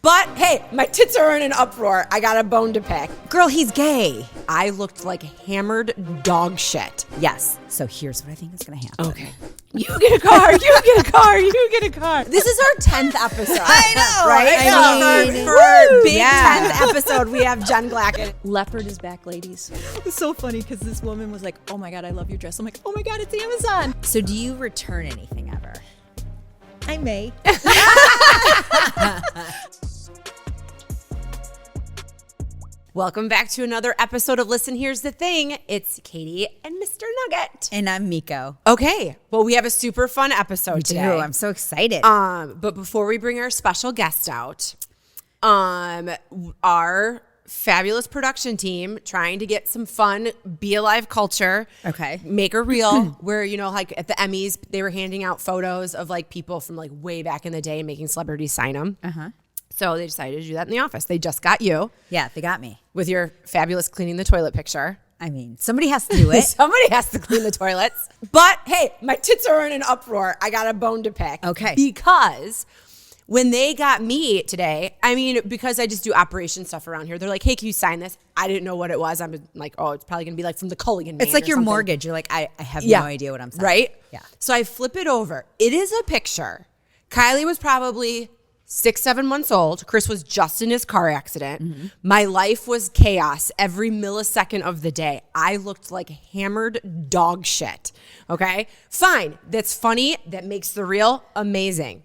But hey, my tits are in an uproar. I got a bone to pick. Girl, he's gay. I looked like hammered dog shit. Yes. So here's what I think is going to happen. Okay. You get a car. You get a car. You get a car. This is our 10th episode. I know. Right? I mean, for our big yeah. 10th episode, we have Jen Glackin. Leppard is back, ladies. It's so funny because this woman was like, oh my God, I love your dress. I'm like, oh my God, it's Amazon. So do you return anything ever? I may. Welcome back to another episode of Listen, Here's the Thing. It's Katie and Mr. Nugget. And I'm Meko. Okay, well, we have a super fun episode today. I'm so excited. But before we bring our special guest out, our fabulous production team trying to get some fun Be Alive culture. Okay. Make a reel where, you know, like at the Emmys, they were handing out photos of like people from like way back in the day making celebrities sign them. Uh-huh. So they decided to do that in the office. They just got you Yeah, they got me. with your fabulous cleaning the toilet picture. I mean, somebody has to do it. Somebody has to clean the toilets. But hey, my tits are in an uproar. I got a bone to pick. Okay. Because when they got me today, I mean, because I just do operation stuff around here, they're like, hey, can you sign this? I didn't know what it was. I'm like, oh, it's probably going to be like from the Culligan Man. It's like or your something. mortgage. You're like, I have no idea what I'm saying. Right? Yeah. So I flip it over. It is a picture. Kylie was probably 6-7 months old. Chris was just in his car accident. Mm-hmm. My life was chaos every millisecond of the day. I looked like hammered dog shit. Okay? Fine. That's funny. That makes the reel amazing.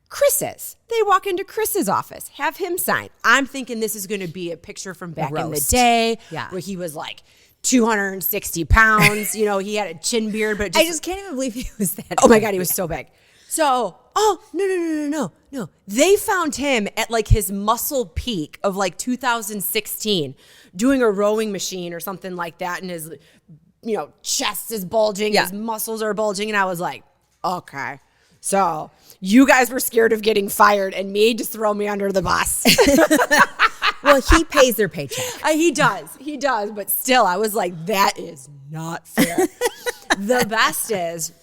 Chris's. They walk into Chris's office, have him sign. I'm thinking this is going to be a picture from back in the day where he was like 260 pounds. You know, he had a chin beard, but I just can't even believe he was that. Oh my God, he was so big. So, no. They found him at like his muscle peak of like 2016 doing a rowing machine or something like that. And his, you know, chest is bulging, his muscles are bulging. And I was like, okay. So you guys were scared of getting fired and me just throw me under the bus. Well, he pays their paycheck. He does. But still, I was like, that is not fair. The best is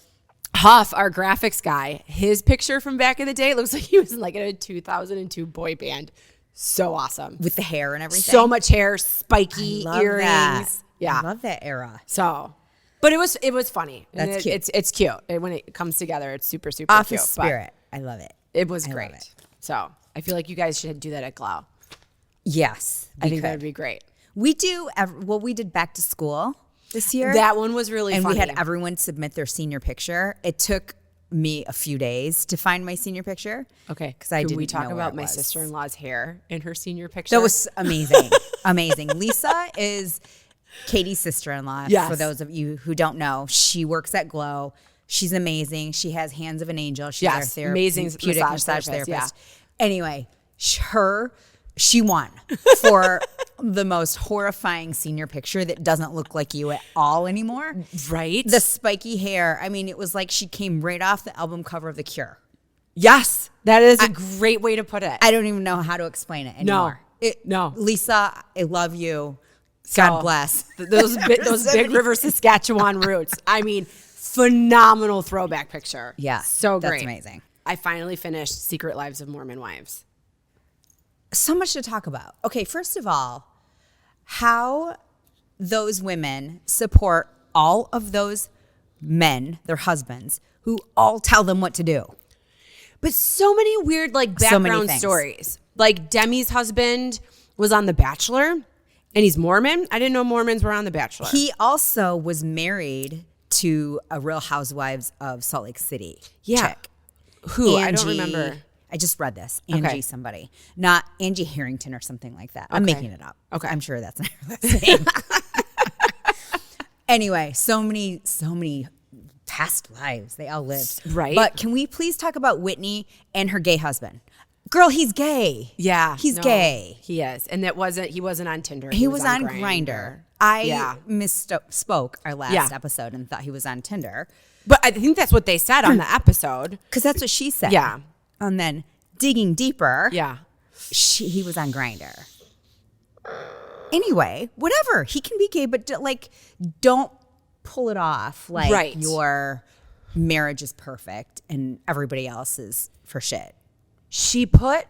Huff, our graphics guy, his picture from back in the day looks like he was like in a 2002 boy band. So awesome. With the hair and everything. So much hair, spiky earrings. That. Yeah. I love that era. So, but it was funny. That's cute. It's cute. When it comes together, it's super, super Office cute. spirit. I love it. It was I great. love it. So I feel like you guys should do that at Glow. Yes. I think that would be great. We do, we did back to school this year. That one was really funny. And we had everyone submit their senior picture. It took me a few days to find my senior picture. Okay. Because I didn't know we talk where about it my was. sister-in-law's hair in her senior picture? That was amazing. Amazing. Lisa is Katie's sister-in-law. Yes. For those of you who don't know, she works at Glow. She's amazing. She has hands of an angel. She's our amazing massage therapist. therapist. Anyway, she won for the most horrifying senior picture that doesn't look like you at all anymore. Right? The spiky hair. I mean, it was like she came right off the album cover of The Cure. Yes. That is a great way to put it. I don't even know how to explain it anymore. No. Lisa, I love you. God bless. Those Big River, Saskatchewan roots. I mean, phenomenal throwback picture. Yeah. So great. That's amazing. I finally finished Secret Lives of Mormon Wives. So much to talk about. Okay, first of all, how those women support all of those men, their husbands, who all tell them what to do. But so many weird like background stories. Like Demi's husband was on The Bachelor and he's Mormon. I didn't know Mormons were on The Bachelor. He also was married to a Real Housewives of Salt Lake City chick. Who? Angie, I don't remember. I just read this. Angie somebody. Not Angie Harrington or something like that. I'm making it up. Okay. I'm sure that's not her last name. Anyway, so many past lives they all lived. Right. But can we please talk about Whitney and her gay husband? Girl, he's gay. Yeah. He's gay. He is. And he wasn't on Tinder. He was on Grindr. I misspoke our last episode and thought he was on Tinder. But I think that's what they said on the episode. Because that's what she said. Yeah. And then digging deeper, Yeah. he was on Grindr. Anyway, whatever. He can be gay, but don't pull it off like your marriage is perfect and everybody else is for shit. She put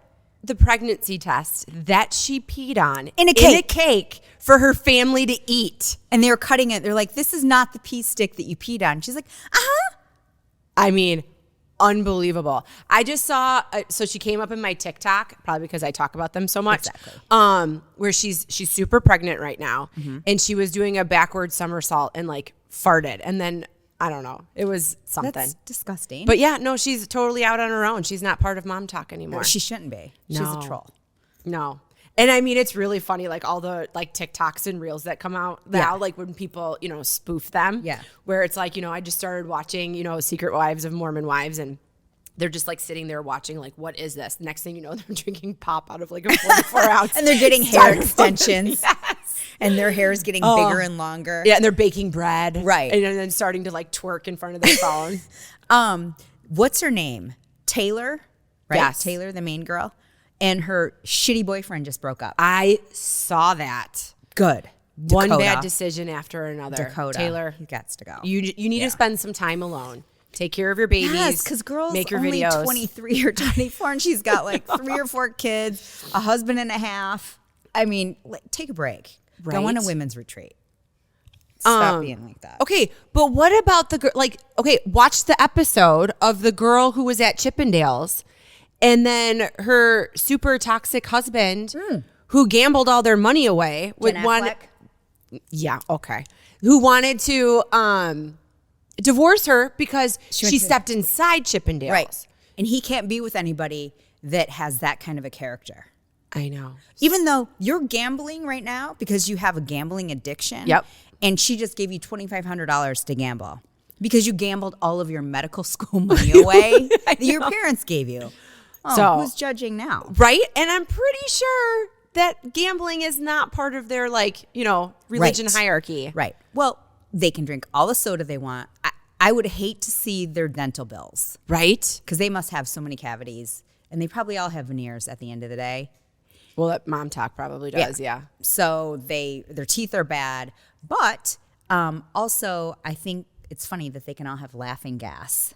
the pregnancy test that she peed on In a cake for her family to eat. And they were cutting it. They're like, this is not the pee stick that you peed on. She's like, I mean, unbelievable. I just saw, so she came up in my TikTok, probably because I talk about them so much, where she's super pregnant right now. And she was doing a backward somersault and like farted. And then, I don't know, it was something. That's disgusting. But yeah, no, she's totally out on her own. She's not part of Mom Talk anymore. She shouldn't be. She's a troll. No. And I mean, it's really funny, like all the like TikToks and reels that come out now, like when people, you know, spoof them. Yeah. Where it's like, you know, I just started watching, you know, Secret Wives of Mormon Wives, and they're just like sitting there watching, like, what is this? Next thing you know, they're drinking pop out of like a 44 ounce. And they're getting hair extensions. Yes. And their hair is getting bigger and longer. Yeah, and they're baking bread. Right. And then starting to like twerk in front of their phone. What's her name? Taylor, right? Yes. Taylor, the main girl. And her shitty boyfriend just broke up. I saw that. Good. One Dakota. bad decision after another. Dakota. Taylor, He gets to go. you need to spend some time alone. Take care of your babies. Yes, because girls make your only videos. 23 or 24, and she's got like 3 or 4 kids, a husband and a half. I mean, take a break. Go on a Right. women's retreat. Stop being like that. Okay, but what about the girl? Like, okay, watch the episode of the girl who was at Chippendales, and then her super toxic husband, who gambled all their money away with Ben one. Affleck? Yeah, okay. Who wanted to divorce her because she stepped inside Chippendales. Right. And he can't be with anybody that has that kind of a character. I know. Even though you're gambling right now because you have a gambling addiction. Yep. And she just gave you $2,500 to gamble because you gambled all of your medical school money away that your parents gave you. Oh, So- who's judging now? Right? And I'm pretty sure that gambling is not part of their, like, you know, religion Right. hierarchy. Right. Well, they can drink all the soda they want. I would hate to see their dental bills Right? because they must have so many cavities and they probably all have veneers at the end of the day. Well, that Mom Talk probably does, yeah. So their teeth are bad, but also I think it's funny that they can all have laughing gas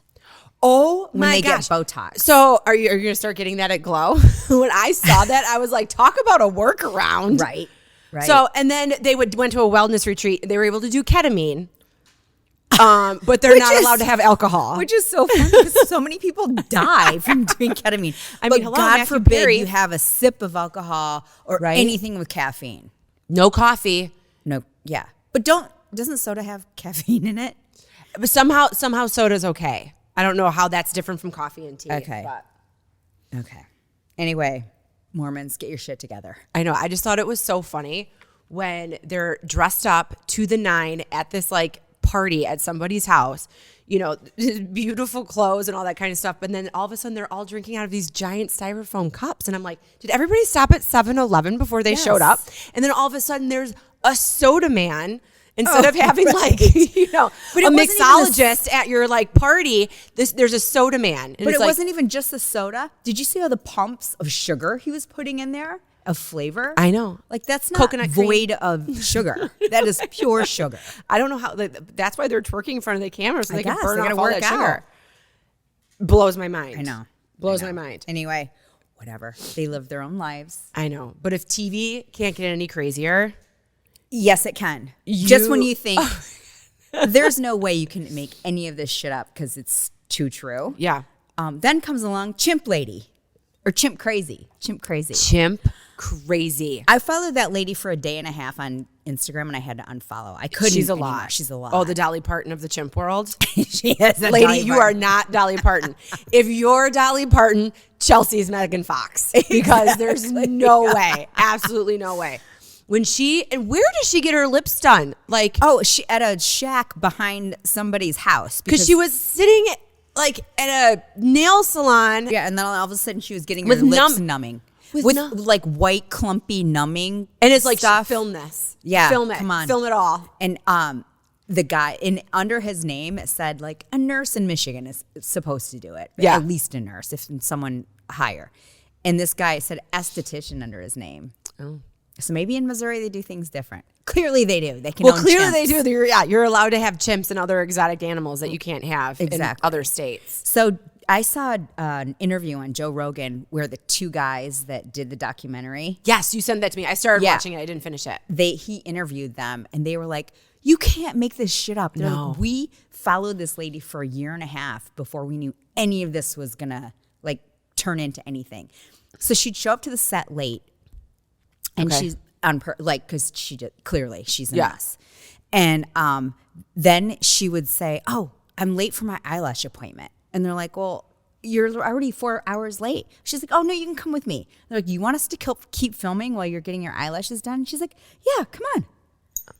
Oh when my they gosh. get Botox. So are you going to start getting that at Glow? When I saw that, I was like, talk about a workaround. Right. So, and then they went to a wellness retreat. They were able to do ketamine, but they're not allowed to have alcohol. Which is so funny because so many people die from doing ketamine. I But mean, hello, God Matthew forbid Perry. you have a sip of alcohol or Right. anything with caffeine. No coffee. No, yeah. But doesn't soda have caffeine in it? But somehow soda's okay. I don't know how that's different from coffee and tea. Okay. But Okay. Anyway, Mormons, get your shit together. I know. I just thought it was so funny when they're dressed up to the nine at this like party at somebody's house, you know, beautiful clothes and all that kind of stuff. But then all of a sudden they're all drinking out of these giant styrofoam cups. And I'm like, did everybody stop at 7-Eleven before they showed up? And then all of a sudden there's a soda man. Instead of having like, you know, But a it wasn't even mixologist at your like party, there's a soda man. And But it's it like, wasn't even just the soda. Did you see all the pumps of sugar he was putting in there? Of flavor? I know. Like that's not Coconut cream. void of sugar. That is pure sugar. I don't know how. Like, that's why they're twerking in front of the camera so they can guess. burn They off gotta all work that out. sugar. Blows my mind. I know. Blows I know. my mind. Anyway, whatever. They live their own lives. I know. But if TV can't get any crazier, Yes, it can. Just when you think there's no way you can make any of this shit up because it's too true. yeah. Then comes along Chimp Lady or Chimp Crazy. Chimp Crazy. Chimp Crazy. I followed that lady for a day and a half on Instagram and I had to unfollow. I couldn't. She's a anymore. lot. She's a lot. Oh, the Dolly Parton of the chimp world. she is a Lady, Dolly you Parton. are not Dolly Parton. If you're Dolly Parton, Chelsea's Megan Fox. Because there's no way. Absolutely no way. When and where does she get her lips done? Like, Oh, she at a shack behind somebody's house because she was sitting like at a nail salon. yeah, and then all of a sudden she was getting With her lips numb- numbing with with numb- like white clumpy numbing, And it's like, stuff. film this. Yeah, Film it. come on. Film it all. And the guy under his name it said like a nurse in Michigan is supposed to do it. Yeah. At least a nurse, if someone higher. And this guy said esthetician under his name. Oh. So maybe in Missouri they do things different. Clearly they do. They can. Well, own clearly they chimps. do. You're allowed to have chimps and other exotic animals that you can't have in Exactly. other states. So I saw an interview on Joe Rogan where the two guys that did the documentary, Yes, you sent that to me. I started watching it. I didn't finish it. he interviewed them and they were like, you can't make this shit up. They're No. like, we followed this lady for a year and a half before we knew any of this was gonna like turn into anything. So she'd show up to the set late and she's on because she did, clearly she's a mess. And then she would say, oh, I'm late for my eyelash appointment. And they're like, well, you're already 4 hours late. She's like, oh, no, you can come with me. They're like, you want us to keep filming while you're getting your eyelashes done? She's like, yeah, come on.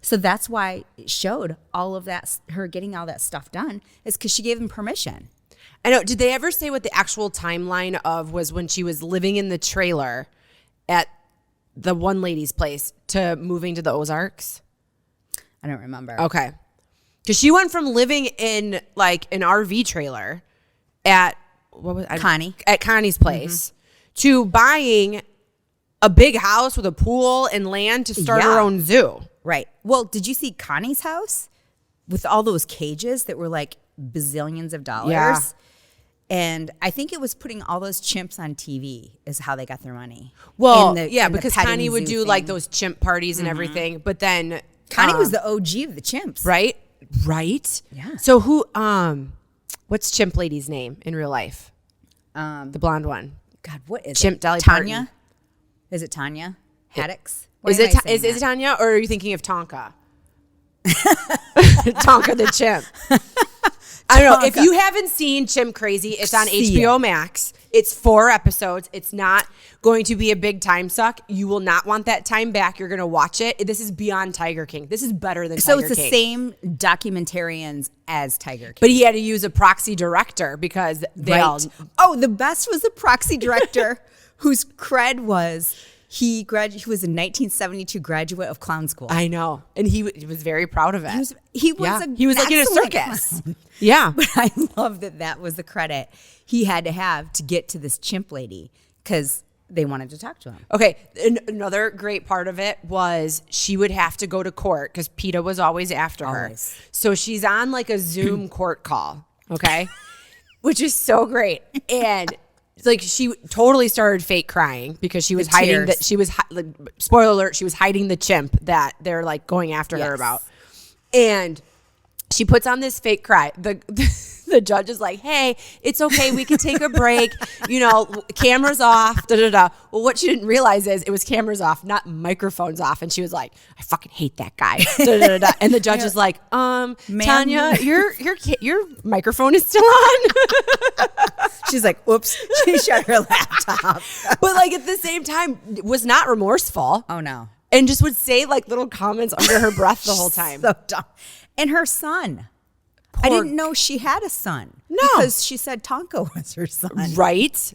So that's why it showed all of that, her getting all that stuff done, is because she gave them permission. I know. Did they ever say what the actual timeline of was when she was living in the trailer at the one lady's place to moving to the Ozarks? I don't remember. Okay. Because she went from living in like an RV trailer at Connie's place to buying a big house with a pool and land to start her own zoo. Right. Well, did you see Connie's house with all those cages that were like bazillions of dollars? Yeah. And I think it was putting all those chimps on TV is how they got their money. Well, And because petting Connie would zoo do thing. like those chimp parties and everything. But then Connie was the OG of the chimps. right. Yeah. So who? What's Chimp Lady's name in real life? The blonde one. God, what is Chimp it? Dolly Tanya? Parton. Is it Tanya Haddix? Why Is am it I saying is it that? Tanya or are you thinking of Tonka? Tonka the chimp. I don't know. If Tonka. you haven't seen Chimp Crazy, it's on See HBO it. Max. It's 4 episodes. It's not going to be a big time suck. You will not want that time back. You're going to watch it. This is beyond Tiger King. This is better than So Tiger it's the King. same documentarians as Tiger King. But he had to use a proxy director because they all. Oh, the best was the proxy director whose cred was he was a 1972 graduate of clown school. I know. And he was very proud of it. He was like in a excellent circus. clown. Yeah. But I love that was the credit he had to have to get to this chimp lady because they wanted to talk to him. Okay, another great part of it was she would have to go to court because PETA was always after her. Always. So she's on like a Zoom court call, okay, which is so great. And it's like she totally started fake crying because she was hiding tears. that she was spoiler alert, she was hiding the chimp that they're like going after her Yes. about. And she puts on this fake cry. The judge is like, hey, it's okay. We can take a break. Cameras off. Da, da, da. Well, what she didn't realize is it was cameras off, not microphones off. And she was like, I fucking hate that guy. Da, da, da, da. And the judge is like, Tanya, your microphone is still on. She's like, whoops. She shut her laptop. But like at the same time, was not remorseful. Oh, no. And just would say like little comments under her breath the whole time. So dumb. And her son. I didn't know she had a son. No. Because she said Tonka was her son. Right?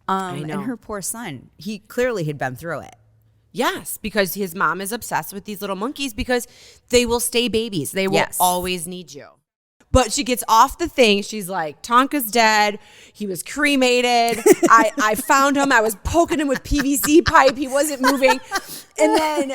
I know. And her poor son, he clearly had been through it. Yes, because his mom is obsessed with these little monkeys because they will stay babies. They will Yes. always need you. But she gets off the thing. She's like, Tonka's dead. He was cremated. I found him. I was poking him with PVC pipe. He wasn't moving. And then,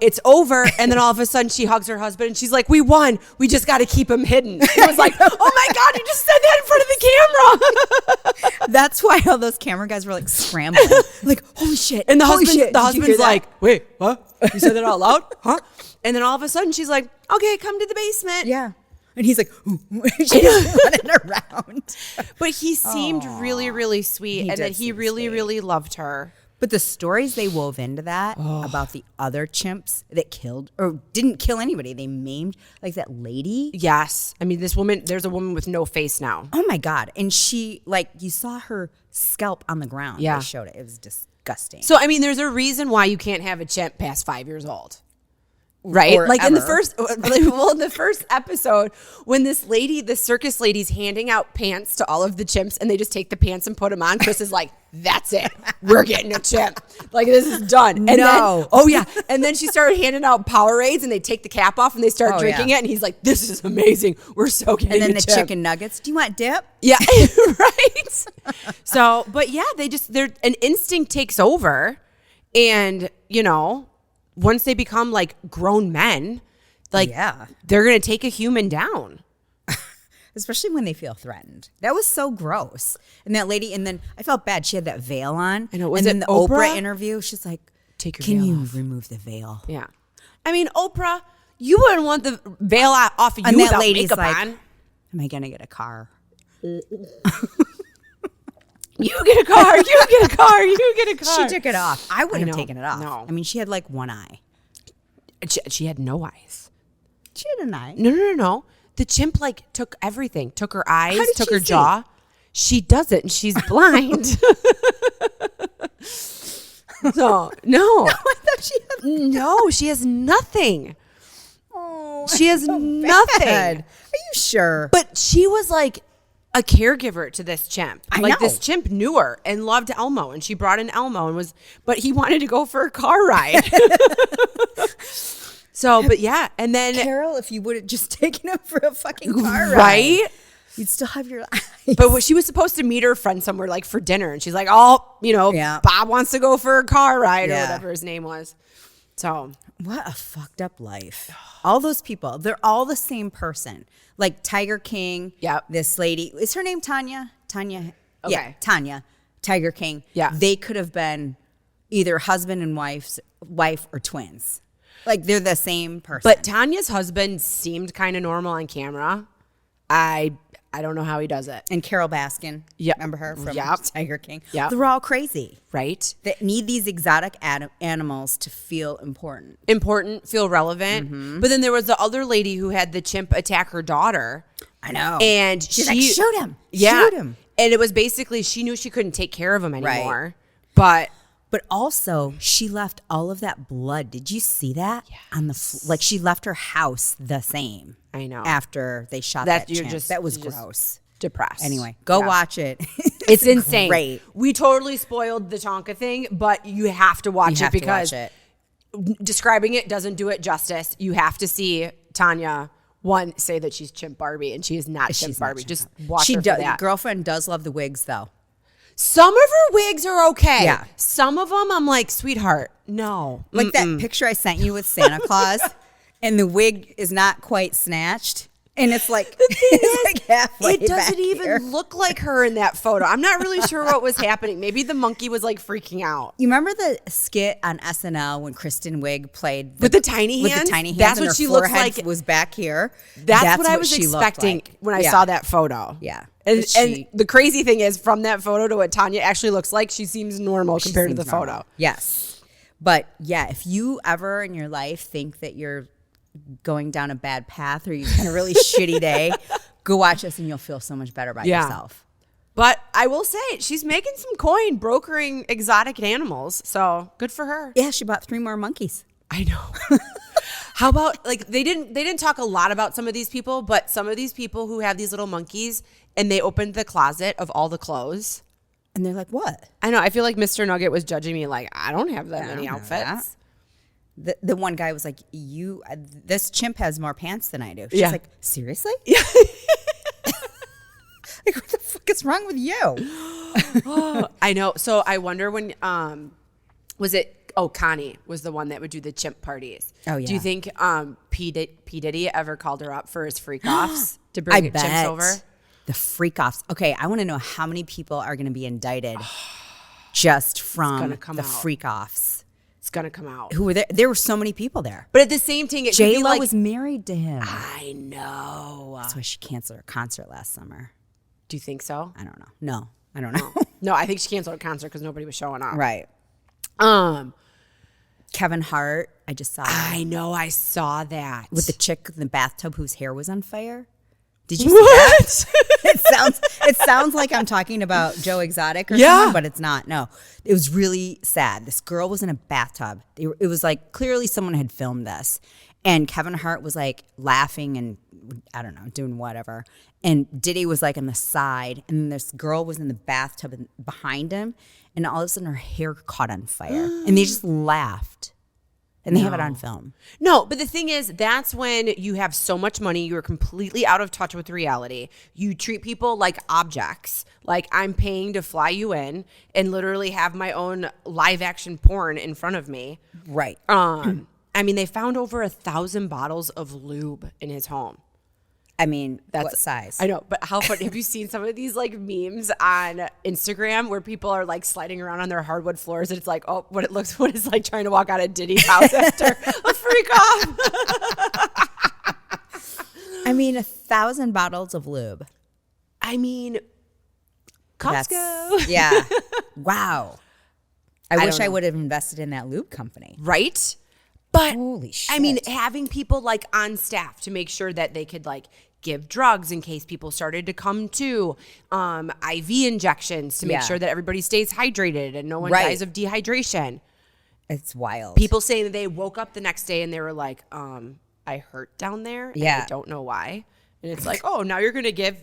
it's over. And then all of a sudden she hugs her husband and she's like, we won. We just got to keep him hidden. It was like, oh my God, you just said that in front of the camera. That's why all those camera guys were like scrambling. Like, holy shit. And the holy shit. Did you hear husband's that? like, wait, what? You said that out loud? Huh? And then all of a sudden she's like, okay, come to the basement. Yeah. And he's like, she's running around. But he seemed really, really sweet, and did that he seem really, sweet. really loved her. But the stories they wove into that about the other chimps that killed or didn't kill anybody, they maimed, like that lady. Yes. I mean, there's a woman with no face now. Oh my God. And she, like, you saw her scalp on the ground. Yeah. They showed it. It was disgusting. So, I mean, there's a reason why you can't have a chimp past 5 years old. Right? Or like in the ever. first episode, when this circus lady's handing out pants to all of the chimps and they just take the pants and put them on, Chris is like, that's it. We're getting a chimp. Like, this is done. And No. And then she started handing out Powerades and they take the cap off and they start drinking yeah. it. And he's like, this is amazing. We're so getting And then a the chimp. chicken nuggets. Do you want dip? Yeah, right. So, but yeah, an instinct takes over, and once they become like grown men, like Yeah. they're gonna take a human down. especially when they feel threatened. That was so gross. And that lady, and then I felt bad. She had that veil on. I know. Was and then it the Oprah? Oprah interview, she's like, Take your "Can veil you off." remove the veil?" Yeah. I mean, Oprah, you wouldn't want the veil off of you And that without lady's makeup like, on. "Am I gonna get a car?" You get a car. You get a car. You get a car. She took it off. I wouldn't have know. taken it off. No. I mean, she had like one eye. She had no eyes. She had an eye. No. The chimp like took everything. Took her eyes. How did Took she her see? jaw. She doesn't. And she's blind. So no. I thought she had. No, she has nothing. Oh, She has so nothing. bad. Are you sure? But she was like a caregiver to this chimp. I Like know. this chimp knew her and loved Elmo, and she brought in Elmo and but he wanted to go for a car ride. So, but yeah, and then Carol, if you would have just taken him for a fucking car ride, right. you'd still have your eyes. But when she was supposed to meet her friend somewhere like for dinner, and she's like, "Oh, Yeah. Bob wants to go for a car ride or Yeah. whatever his name was." So What a fucked up life. All those people, they're all the same person. Like Tiger King. Yep. This lady, is her name Tanya? Tanya. Yeah, Okay. Tanya. Tiger King. Yeah. They could have been either husband and wife or twins. Like they're the same person. But Tanya's husband seemed kind of normal on camera. I don't know how he does it. and Carol Baskin. Yep. Remember her from Yep. Tiger King? Yep. They're all crazy. Right? That need these exotic animals to feel important. Important, feel relevant. But then there was the other lady who had the chimp attack her daughter. I know. And She's she like, shoot him. Yeah. Shoot him. And it was basically she knew she couldn't take care of him Right. anymore. But But also, she left all of that blood. Did you see that? Yeah. On the like, she left her house the same. I know. After they shot That that you're chimp. just- that was you're just gross. depressed. Anyway, go Yeah. watch it. It's insane. Great. We totally spoiled the Tonka thing, but you have to watch You it have to because watch it. describing it doesn't do it justice. You have to see Tanya say that she's Chimp Barbie, and she is not Chimp She's not Barbie. Chimp Just Barbie. watch She her for does. that. Girlfriend does love the wigs, though. Some of her wigs are okay. Yeah. Some of them, I'm like, sweetheart, no. Like that picture I sent you with Santa Claus, and the wig is not quite snatched, and it's like it's like halfway It doesn't back even here. look like her in that photo. I'm not really sure what was happening. Maybe the monkey was like freaking out. You remember the skit on SNL when Kristen Wiig played With the tiny With hands? the tiny hands, That's and what her she looks forehead like. Was back here. That's what I was she looked expecting like. when I Yeah. saw that photo. Yeah. And, But she- and the crazy thing is, from that photo to what Tanya actually looks like, she seems normal She compared to seems the normal. photo. Yes. But yeah, if you ever in your life think that you're going down a bad path or you've had a really shitty day, go watch this and you'll feel so much better about Yeah. yourself. But I will say, she's making some coin brokering exotic animals. So good for her. Yeah, she bought 3 more monkeys. I know. How about like they didn't talk a lot about some of these people, but some of these people who have these little monkeys and they opened the closet of all the clothes. And they're like, what? I know. I feel like Mr. Nugget was judging me like, I don't have that many don't have outfits. The one guy was like, this chimp has more pants than I do. She's Yeah. like, seriously? Like, what the fuck is wrong with you? I know. So I wonder when was it? Oh, Connie was the one that would do the chimp parties. Oh, yeah. Do you think P Diddy ever called her up for his freak offs to bring I chimps bet. over? The freak offs. Okay, I want to know how many people are going to be indicted just from gonna come the out. freak offs. It's gonna come out. Who were there? There were so many people there. But at the same thing, it could be J-Lo like was married to him. I know. That's why she canceled her concert last summer. Do you think so? I don't know. No, I don't know. No, I think she canceled her concert because nobody was showing up. Right. Kevin Hart, I just saw I know. I saw that with the chick in the bathtub whose hair was on fire. Did you see that? It sounds like I'm talking about Joe Exotic or someone, but it's not. No, it was really sad. This girl was in a bathtub. It was like clearly someone had filmed this, and Kevin Hart was like laughing and I don't know, doing whatever. And Diddy was like on the side, and this girl was in the bathtub behind him, and all of a sudden her hair caught on fire, and they just laughed. And they have it on film. No, but the thing is, that's when you have so much money, you're completely out of touch with reality. You treat people like objects. Like, I'm paying to fly you in and literally have my own live action porn in front of me. Right. I mean, they found over 1,000 bottles of lube in his home. I mean, That's what size? I know, but how funny. Have you seen some of these like memes on Instagram where people are like sliding around on their hardwood floors and it's like, oh, what it's like trying to walk out of Diddy's house after a freak off. I mean, 1,000 bottles of lube. I mean, Costco. Yeah. Wow. I wish don't I know. would have invested in that lube company. Right? But Holy shit. I mean, having people like on staff to make sure that they could like give drugs in case people started to come to, IV injections to make Yeah. sure that everybody stays hydrated and no one Right. dies of dehydration. It's wild. People saying that they woke up the next day and they were like, I hurt down there. And Yeah. I don't know why. And it's like, oh, now you're going to give,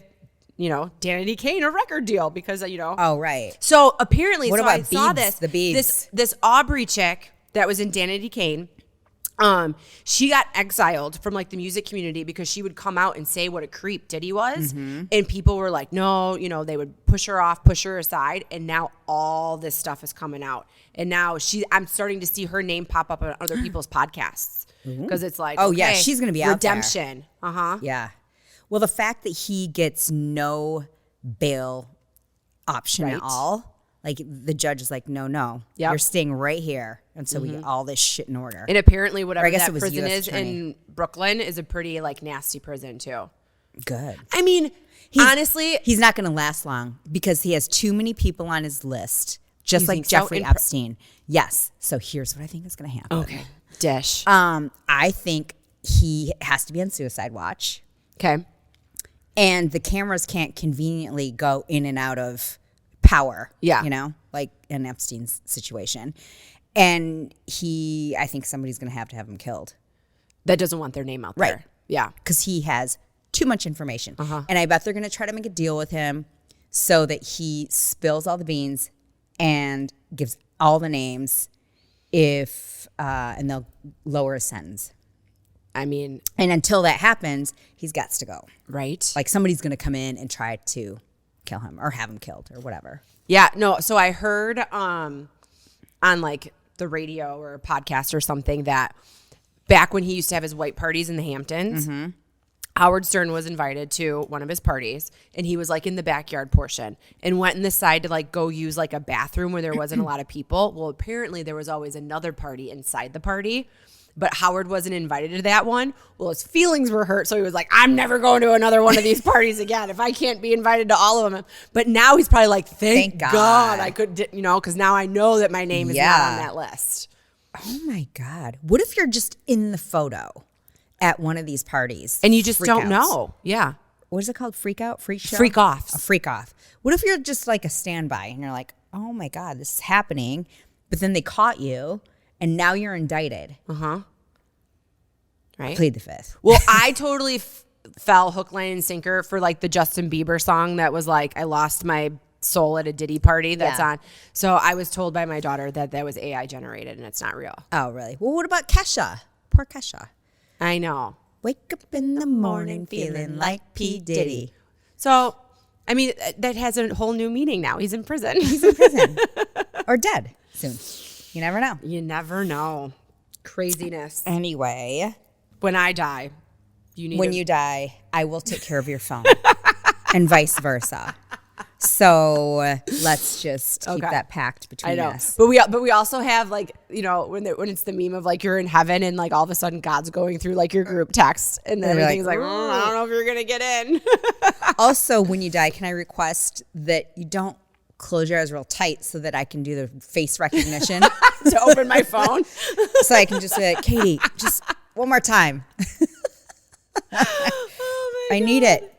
Danny Kane a record deal because, Oh, right. So apparently, What so about I saw Biebs, this. the Biebs? This Aubrey chick that was in Danny Kane. She got exiled from like the music community because she would come out and say what a creep Diddy was, and people were like, no, they would push her off, push her aside, and now all this stuff is coming out, and now I'm starting to see her name pop up on other people's podcasts because it's like, Oh, yeah, okay, she's gonna be out there. redemption, Yeah. Well, the fact that he gets no bail option Right. at all, like the judge is like, no, Yep. you're staying right here until we get all this shit in order. And apparently, whatever I guess that it was prison US is attorney. in Brooklyn is a pretty like nasty prison too. Good. I mean, honestly, He's not going to last long because he has too many people on his list, just You like think so? Jeffrey Epstein. Yes. So here's what I think is going to happen. okay, dish. I think he has to be on suicide watch, Okay. and the cameras can't conveniently go in and out of power. Yeah. Like in Epstein's situation. And I think somebody's going to have him killed That doesn't want their name out Right. there. Yeah. because he has too much information. Uh-huh. And I bet they're going to try to make a deal with him so that he spills all the beans and gives all the names and they'll lower his sentence. I mean, And until that happens, he's got to go. right? Like somebody's going to come in and try to kill him or have him killed or whatever. Yeah, no, so I heard on like the radio or a podcast or something that back when he used to have his white parties in the Hamptons, Howard Stern was invited to one of his parties and he was like in the backyard portion and went in the side to like go use like a bathroom where there wasn't a lot of people. Well, apparently there was always another party inside the party, but Howard wasn't invited to that one. Well, his feelings were hurt, so he was like, I'm never going to another one of these parties again if I can't be invited to all of them. But now he's probably like, thank God I could, because now I know that my name is not Yeah. on that list. Oh my God. What if you're just in the photo at one of these parties? And you just don't Freakouts. know. Yeah. What is it called? Freak out? Freak show? Freak offs. A freak off. What if you're just like a standby and you're like, oh my God, this is happening. But then they caught you and now you're indicted. Right. Plead the fifth. Well, I totally fell hook, line, and sinker for like the Justin Bieber song that was like, I lost my soul at a Diddy party that's Yeah. on. So I was told by my daughter that was AI generated and it's not real. Oh, really? Well, what about Kesha? Poor Kesha. I know. Wake up in the morning feeling like P. Diddy. So, I mean, that has a whole new meaning now. He's in prison. He's in prison. Or dead soon. You never know. You never know. Craziness. Anyway, When I die, when you die, I will take care of your phone and vice versa. So let's just keep Okay. that pact I between know, us. but we also have like when it's the meme of like you're in heaven and like all of a sudden God's going through like your group text and then And you're everything's like, like, I don't know if you're gonna get in. Also, when you die, can I request that you don't close your eyes real tight so that I can do the face recognition? To open my phone. So I can just be like, Katie, just one more time. I need it.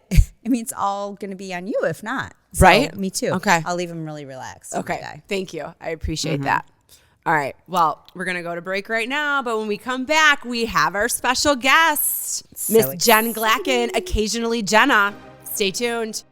I mean, it's all going to be on you if not. So, Right? Me too. Okay. I'll leave him really relaxed. when I Okay. die. Thank you. I appreciate that. All right. Well, we're going to go to break right now. But when we come back, we have our special guest, Miss Jen Glackin, occasionally Jenna. Stay tuned.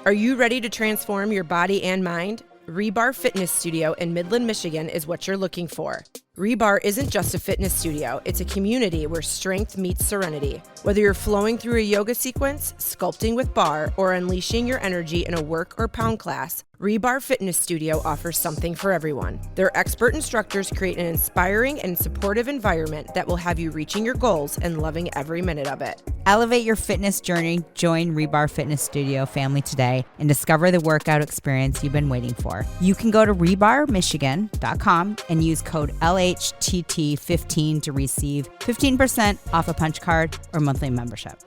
Are you ready to transform your body and mind? Rebar Fitness Studio in Midland, Michigan is what you're looking for. Rebar isn't just a fitness studio, it's a community where strength meets serenity. Whether you're flowing through a yoga sequence, sculpting with bar, or unleashing your energy in a work or pound class, Rebar Fitness Studio offers something for everyone. Their expert instructors create an inspiring and supportive environment that will have you reaching your goals and loving every minute of it. Elevate your fitness journey. Join Rebar Fitness Studio family today and discover the workout experience you've been waiting for. You can go to rebarmichigan.com and use code LHTT15 to receive 15% off a punch card or monthly membership.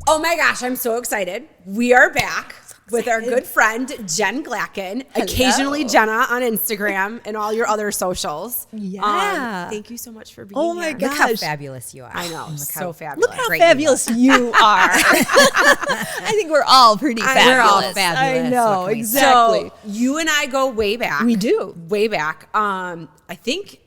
Oh my gosh, I'm so excited. We are back with our good friend, Jen Glackin, occasionally Jenna on Instagram and all your other socials. Yeah. Thank you so much for being Oh my here. gosh. Look how fabulous you are. I know, so fabulous. Look how Great fabulous you are. I think we're all pretty fabulous. We're all fabulous. I know, What can we say? exactly. So you and I go way back. We do. Way back. I think,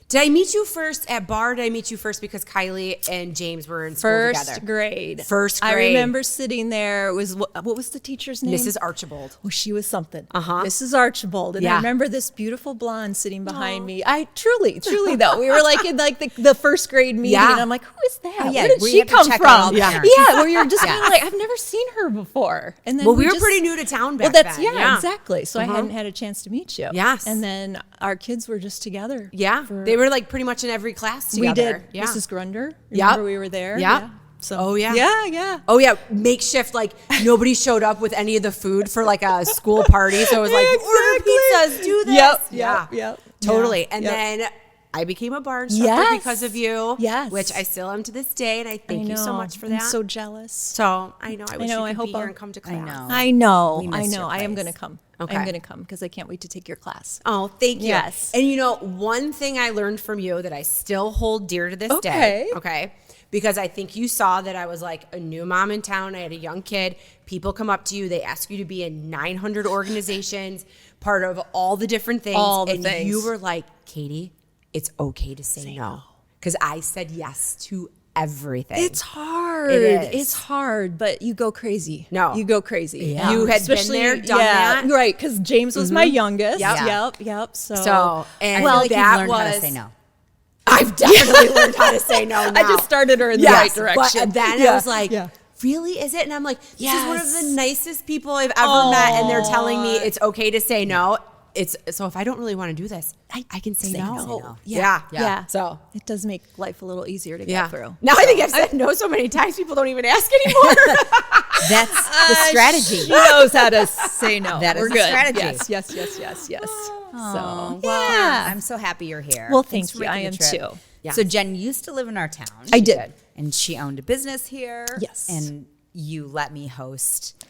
did I meet you first at bar? Did I meet you first because Kylie and James were in school together? First grade. First I grade. remember sitting there. It was what was the teacher's name? Mrs. Archibald. Oh, she was something. Uh-huh. Mrs. Archibald. And Yeah. I remember this beautiful blonde sitting behind me. I truly though. We were like in like the first grade meeting. Yeah. And I'm like, who is that? Oh, yeah, Where did we she had to come check from? out all the Yeah. parents. Yeah. Where you're just Yeah. kind of like, I've never seen her before. And then Well, we were just- pretty new to town Well, back that's then. exactly. So I hadn't had a chance to meet you. Yes. And then our kids were just together. Yeah. for- They were like pretty much in every class We together. did. Yeah. Mrs. Grunder. Yep. Remember we were there? Yep. Yeah. So. Oh, yeah. Yeah. Oh yeah, makeshift, like nobody showed up with any of the food for like a school party. So it was like, order pizzas, do this. Yep. Totally. Yeah, And yep. then I became a bar instructor Yes. because of you. Yes. Which I still am to this day. And I thank you so much for that. I'm so jealous. So I know, I wish know, you I could hope be here I'll- and come to I class. know. I know. We missed your I am place. going to come. Okay. I'm going to come because I can't wait to take your class. Oh, thank you. Yes. And you know, one thing I learned from you that I still hold dear to this day. Okay. Because I think you saw that I was like a new mom in town. I had a young kid. People come up to you. They ask you to be in 900 organizations, part of all the different things. All the and things. you were like, Katie, it's okay to say no. Because I said yes to everything. It's hard. It is. It's hard, but you go crazy. No. You go crazy. Yeah. You had been there, done that. Right, because James was my youngest. Yep. Yep. So, and I feel like that you've learned was, how to say no. I've definitely learned how to say no now. I just started her in the right direction. But then I was like, really, is it? And I'm like, this is one of the nicest people I've ever met, and they're telling me it's okay to say no. So if I don't really want to do this, I can say no. no. Yeah. So it does make life a little easier to get through. Now I think I've said no so many times, people don't even ask anymore. That's the strategy. She knows how to say no. That is We're the good. strategy. Yes. Oh, So well, I'm so happy you're here. Well, Thanks thank for you. I making am the trip. too. Yeah. So Jen used to live in our town. I did. And she owned a business here. Yes. And you let me host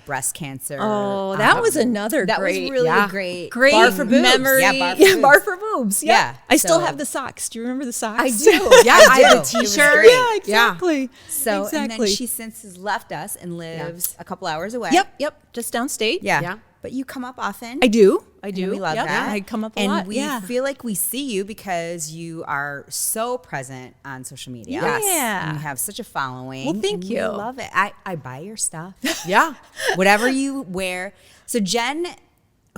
breast cancer. Oh, that was another that great. was really yeah. great. Great Bar for boobs. memory. Yeah, bar for boobs. Bar for boobs. Yeah. I still So- have the socks. Do you remember the socks? I do. Yeah, I have a It was t-shirt. great. Yeah, exactly. So and then exactly. she since has left us and lives a couple hours away. Yep. Just downstate. Yeah. Yeah. But you come up often. I do. And we love Yep. that. I come up a and lot. we yeah. feel like we see you because you are so present on social media. Yes. Yeah. And you have such a following. Well, thank and you. We love it. I buy your stuff. Yeah. Whatever you wear. So Jen,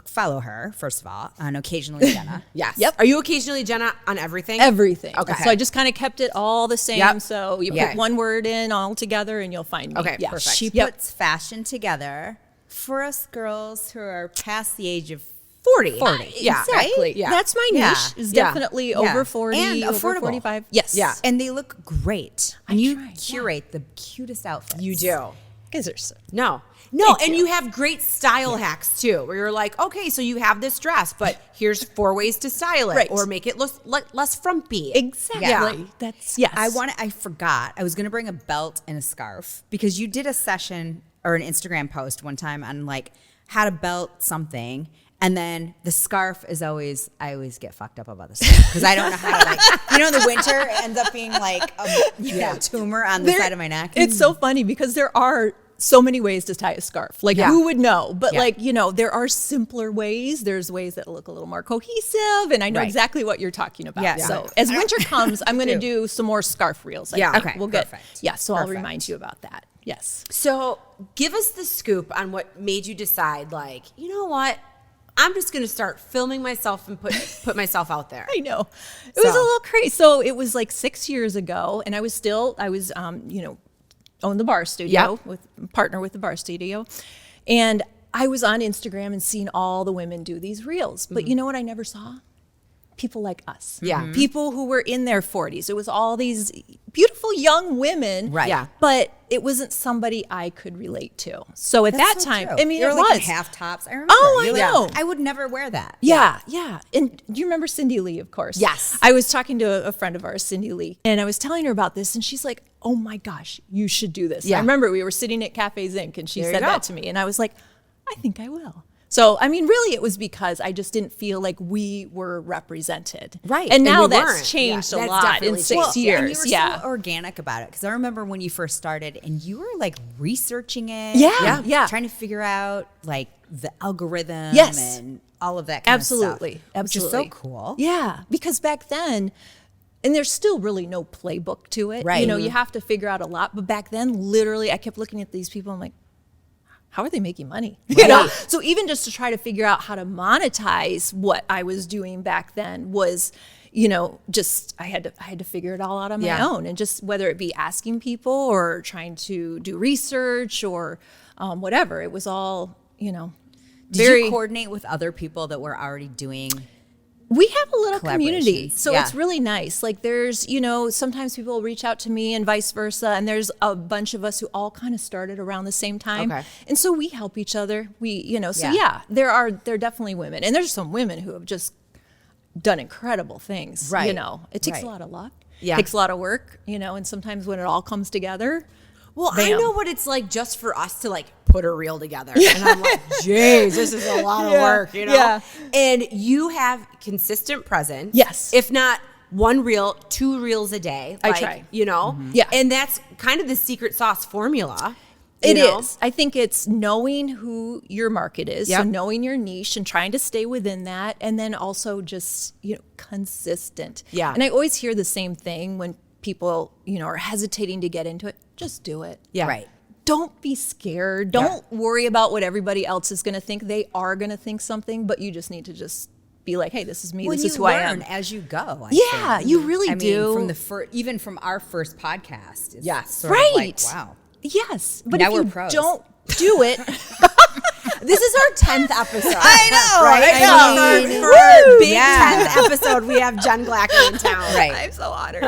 follow her, first of all, on Occasionally Jenna. Yes. Yep. Are you occasionally, Jenna, on everything? Everything. Okay. So I just kind of kept it all the same. Yep. So you Yeah. put one word in all together and you'll find me. Okay, Yeah. perfect. She Yep. puts fashion together for us girls who are past the age of 40. 40. Yeah. Exactly. Right? Yeah. That's my niche. Yeah. Is Yeah. definitely Yeah. over 40 And over affordable. 45. Yes. Yeah. And they look great. And you try, yeah. curate the cutest outfits. You do. You guys are so. No, and you have great style hacks too, where you're like, okay, so you have this dress, but here's 4 ways to style it, Right. or make it less frumpy. Exactly. Yeah. That's yes. I forgot. I was going to bring a belt and a scarf because you did a session or an Instagram post one time on like how to belt something. And then the scarf is always, I always get fucked up about the scarf because I don't know how to like, you know, in the winter it ends up being like a tumor on the side of my neck. It's so funny because there are so many ways to tie a scarf. Like Yeah. who would know? But Yeah. like, you know, there are simpler ways. There's ways that look a little more cohesive. And I know Right. exactly what you're talking about. Yeah. So as winter comes, I'm going to do. do some more scarf reels. I Yeah. think. Okay, We'll get, perfect. yeah. So I'll Perfect. remind you about that. Yes. So give us the scoop on what made you decide, like, you know what? I'm just going to start filming myself and put myself out there. I know. It was a So- little crazy. So it was like 6 years ago and I was own the bar studio, partner with the bar studio. And I was on Instagram and seeing all the women do these reels. But you know what I never saw? People like us. Yeah. People who were in their 40s. It was all these beautiful young women. Right. Yeah. But it wasn't somebody I could relate to. So at that so time, true. I mean, You're it like was. in half tops. I remember. Oh, I You're know. Like, I would never wear that. Yeah. And do you remember Cindy Lee, of course? Yes. I was talking to a friend of ours, Cindy Lee, and I was telling her about this, and she's like, oh my gosh, you should do this. Yeah. I remember we were sitting at Cafe Zinc, and she There you said go. that to me, and I was like, I think I will. So, I mean, really, it was because I just didn't feel like we were represented. Right. And now we that's weren't. changed Yeah, a that's lot definitely in changed. 6 years. And you were yeah. so organic about it. Because I remember when you first started and you were like researching it. Yeah. Trying to figure out like the algorithm Yes. and all of that kind of stuff. Absolutely. Which is so cool. Yeah, because back then, and there's still really no playbook to it. Right. You know, you have to figure out a lot. But back then, literally, I kept looking at these people. I'm like, how are they making money? You know? So even just to try to figure out how to monetize what I was doing back then was, you know, just I had to figure it all out on my own, and just whether it be asking people or trying to do research or whatever, it was all, you know. Did you coordinate with other people that were already doing? We have a little community, Collaborations. so Yeah. it's really nice. Like there's, you know, sometimes people reach out to me and vice versa, and there's a bunch of us who all kind of started around the same time. Okay. And so we help each other. We, you know, so Yeah. there are definitely women, and there's some women who have just done incredible things. You Right. know, it takes Right. a lot of luck. Yeah. Takes a lot of work, you know, and sometimes when it all comes together. Well, I Bam. know what it's like just for us to like put a reel together. And I'm like, geez, this is a lot of work, you know? Yeah. And you have consistent presence. Yes. If not one reel, 2 reels a day. I like, try. You know? Yeah. And that's kind of the secret sauce formula. It you know? is. I think it's knowing who your market is, so Yep. knowing your niche and trying to stay within that, and then also just, you know, consistent. Yeah. And I always hear the same thing when people, you know, are hesitating to get into it. Just do it. Yeah. Right. Don't be scared. Don't worry about what everybody else is going to think. They are going to think something, but you just need to just be like, hey, this is me. Well, this you is who I learn am. as you go. Yeah, think. you really I do. mean, from the even from our first podcast. It's Yes. sort of Right. like, wow. Yes. But Now if we're you pros. don't do it, This is our 10th episode. I know, Right? I know. I mean, for our big Yeah. 10th episode, we have Jen Glackin in town. Right. I'm so honored.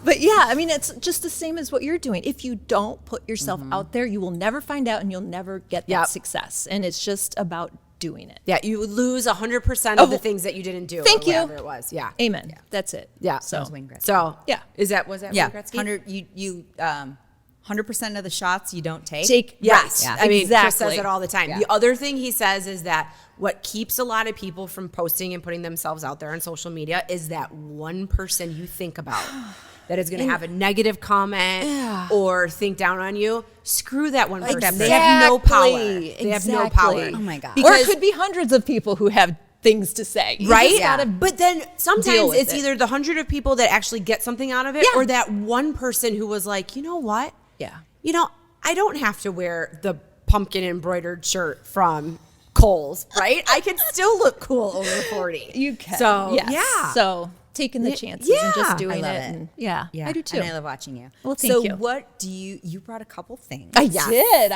But yeah, I mean, it's just the same as what you're doing. If you don't put yourself out there, you will never find out, and you'll never get that Yep. success. And it's just about doing it. Yeah, you would lose 100% of the things that you didn't do. Thank or you. whatever it was. Yeah. Amen. That's it. Yeah. So That was Wayne Gretzky. So Yeah. was that Yeah, Wayne Gretzky? 100% of the shots you don't take. Take Yes. right. I mean, Chris exactly. says it all the time. Yeah. The other thing he says is that what keeps a lot of people from posting and putting themselves out there on social media is that one person you think about that is going to have a negative comment or think down on you. Screw that one person. that They have no power. Exactly. They have no power. Exactly. Oh my God. Or Because- it could be hundreds of people who have things to say. You Right? just gotta But then deal sometimes with it's it. either the 100 of people that actually get something out of it Yeah. or that one person who was like, you know what? Yeah. You know, I don't have to wear the pumpkin embroidered shirt from Kohl's, right? I can still look cool over 40. You can. So, yes. yeah. So taking the chances and yeah. just doing I love it. it. And yeah, I do too. And I love watching you. Well, thank so you. what do you brought a couple things. I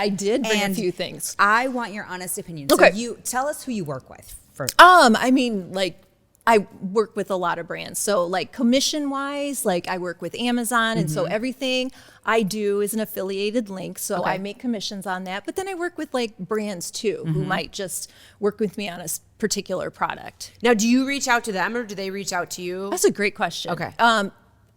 did bring And a few things. I want your honest opinion. Okay. So you tell us who you work with first. I mean, like, I work with a lot of brands. So like commission wise, like I work with Amazon. And so everything I do is an affiliated link. So I make commissions on that. But then I work with like brands too, who might just work with me on a particular product. Now, do you reach out to them or do they reach out to you? That's a great question. Okay.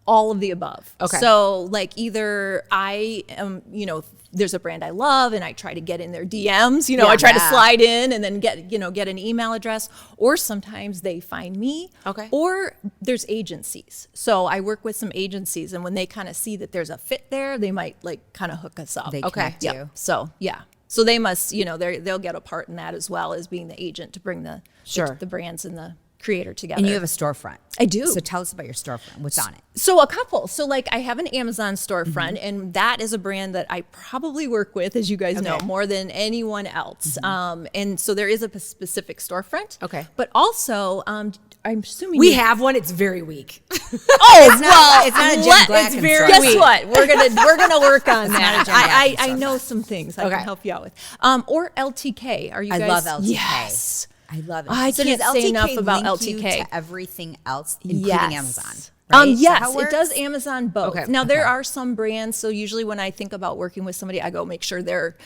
All of the above. Okay. So like either I am, you know, there's a brand I love and I try to get in their DMs, you know, I try to slide in and then get an email address, or sometimes they find me. Okay. Or there's agencies. So I work with some agencies, and when they kind of see that there's a fit there, they might like kind of hook us up. They connect Yep. you. So yeah. So they must, you know, they'll get a part in that as well as being the agent to bring the brands and the creator together. And you have a storefront. I do. So tell us about your storefront. What's on it? So a couple. So like I have an Amazon storefront, and that is a brand that I probably work with, as you guys know, more than anyone else. And so there is a specific storefront. Okay. But also I'm assuming We have one. It's very weak. It's not a Jen Glackin it's very story. Guess what? We're gonna work on that. not a Jen Glackin I story. know some things I Okay. can help you out with. Or LTK. Are you I guys? love LTK. Yes. I love it. I so can't does say LTK enough about link you LTK. to everything else, including Yes. Amazon. Right? So Yes, how it does works? Amazon both. Okay. Now there are some brands, so usually when I think about working with somebody, I go make sure they're,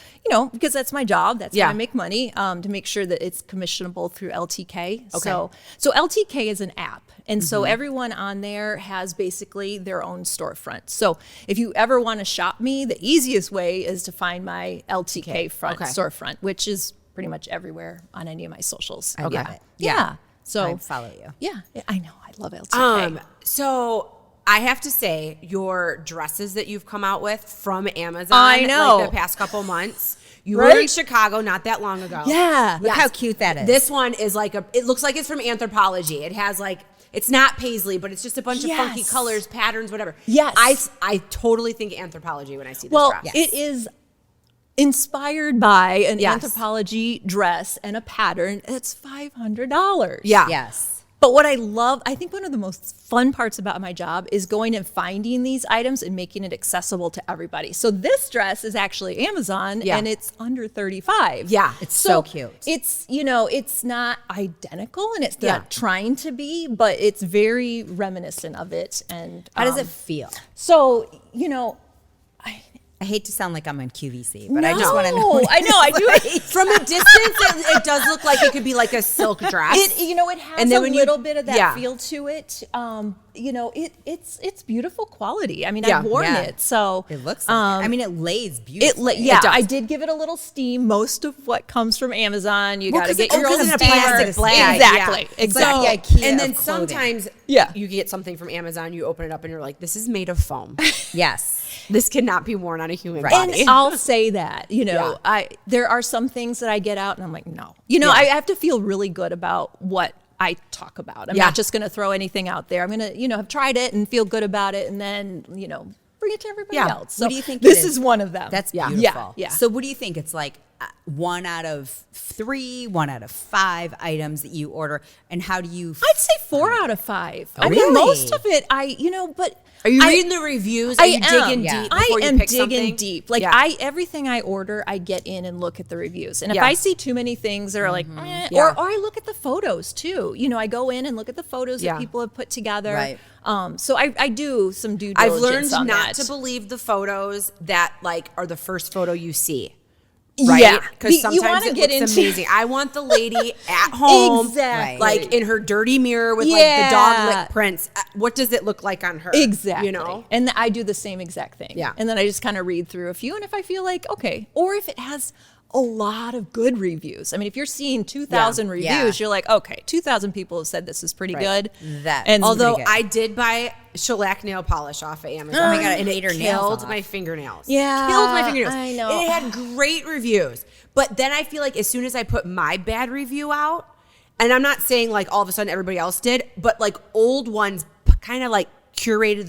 because that's my job. That's how I make money, to make sure that it's commissionable through LTK. So LTK is an app. And so everyone on there has basically their own storefront. So if you ever want to shop me, the easiest way is to find my LTK storefront, which is pretty much everywhere on any of my socials. I love it. Yeah. So I'd follow you. yeah, I know. I love LTK. So I have to say, your dresses that you've come out with from Amazon, I know. like the past couple months. You were Right? in Chicago not that long ago. Yeah. Look how cute that is. This one is like it looks like it's from Anthropologie. It has like, it's not paisley, but it's just a bunch of funky Yes. colors, patterns, whatever. Yes. I totally think Anthropologie when I see this Well, dress. it is inspired by an Yes. Anthropologie dress and a pattern. It's $500. Yeah. Yes. But what I love, I think one of the most fun parts about my job is going and finding these items and making it accessible to everybody. So this dress is actually Amazon and it's under $35. Yeah. It's so cute. It's, it's not identical and it's not trying to be, but it's very reminiscent of it. And How does it feel? So, I hate to sound like I'm on QVC, but I just want to No, know. I know, I do. From a distance, it does look like it could be like a silk dress. It has And then a when you- little bit of that yeah. feel to it. It's beautiful quality. I mean, Yeah. I've worn Yeah. it, so It looks like it. I mean, it lays beautifully. yeah, does. I did give it a little steam. Most of what comes from Amazon, you got to 'cause get it- your oh, 'cause own it's a steamer. plastic bag. Exactly, Yeah. exactly. like the IKEA and then of clothing. sometimes Yeah. you get something from Amazon, you open it up and you're like, this is made of foam. Yes. This cannot be worn on a human Right. body. And I'll say that, Yeah. there are some things that I get out and I'm like, no. Yeah. I have to feel really good about what I talk about. I'm Yeah. not just going to throw anything out there. I'm going to, have tried it and feel good about it and then, bring it to everybody Yeah. else. So What do you think it this is? is one of them. That's Yeah. beautiful. Yeah. So what do you think? It's like 1 out of 3, 1 out of 5 items that you order, and how do you? I'd say 4 out of 5. I really? mean, most of it, but Are you I- reading the reviews? Are I you digging am. deep I before you am pick digging something? deep. Like Yeah. everything I order, I get in and look at the reviews. And if Yeah. I see too many things that are like, Yeah. or I look at the photos too. I go in and look at the photos Yeah. that people have put together. Right. So I do some due I've diligence learned on not that. to believe the photos that like are the first photo you see. Right? Yeah. Because You sometimes wanna it get looks into- amazing. I want the lady at home, Exactly. like in her dirty mirror with like the dog lick prints. What does it look like on her? Exactly. You And I do the same exact thing. Yeah. And then I just kind of read through a few. And if I feel like, okay, or if it has a lot of good reviews. I mean, if you're seeing 2,000 reviews, Yeah. you're like, okay, 2,000 people have said this is pretty good. That- and Although pretty good. I did buy shellac nail polish off of Amazon. Oh my God, it and ate her it nails killed off. my fingernails. Yeah, Killed my fingernails. I know. And it had great reviews. But then I feel like as soon as I put my bad review out, and I'm not saying like all of a sudden everybody else did, but like old ones kind of like curated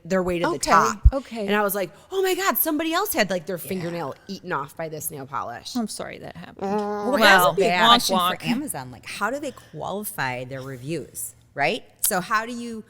their way to the Okay, top. okay. And I was like, oh my God, somebody else had like their fingernail eaten off by this nail polish. I'm sorry that happened. Well, Well, that's a big wonk, question wonk. for Amazon. Like, how do they qualify their reviews, right? So how do you?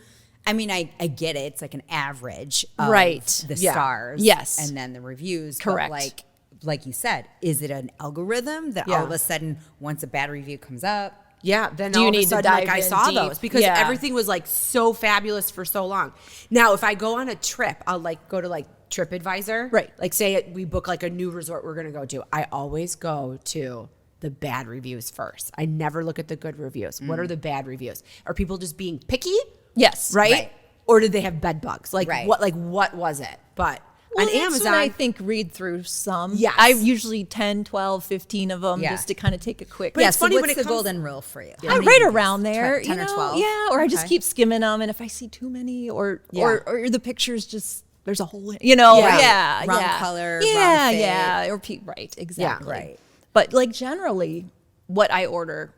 I mean, I get it. It's like an average of Right. the Yeah. stars, Yes. and then the reviews. Correct. But like you said, is it an algorithm that all of a sudden, once a bad review comes up? Yeah, then Do you all of need a to sudden, like dive I in saw deep? those because Yeah. everything was like so fabulous for so long. Now, if I go on a trip, I'll like go to like TripAdvisor, Right. Like say we book like a new resort we're gonna go to. I always go to the bad reviews first. I never look at the good reviews. What are the bad reviews? Are people just being picky? Yes. Right? Right. Or did they have bed bugs? Like Right. what was it? But Well, on that's Amazon, when I think read through some. Yes. I usually 10, 12, 15 of them Yeah. just to kind of take a quick. But Yeah. it's So funny what's when it the comes- golden rule for you? I How many right do you around use? there, 10 you or know, 12? yeah, or I just Okay. keep skimming them, and if I see too many, or the pictures just there's a hole, Yeah. yeah, Wrong yeah. color, yeah, wrong fit. yeah, or right, exactly, right. But like generally, what I order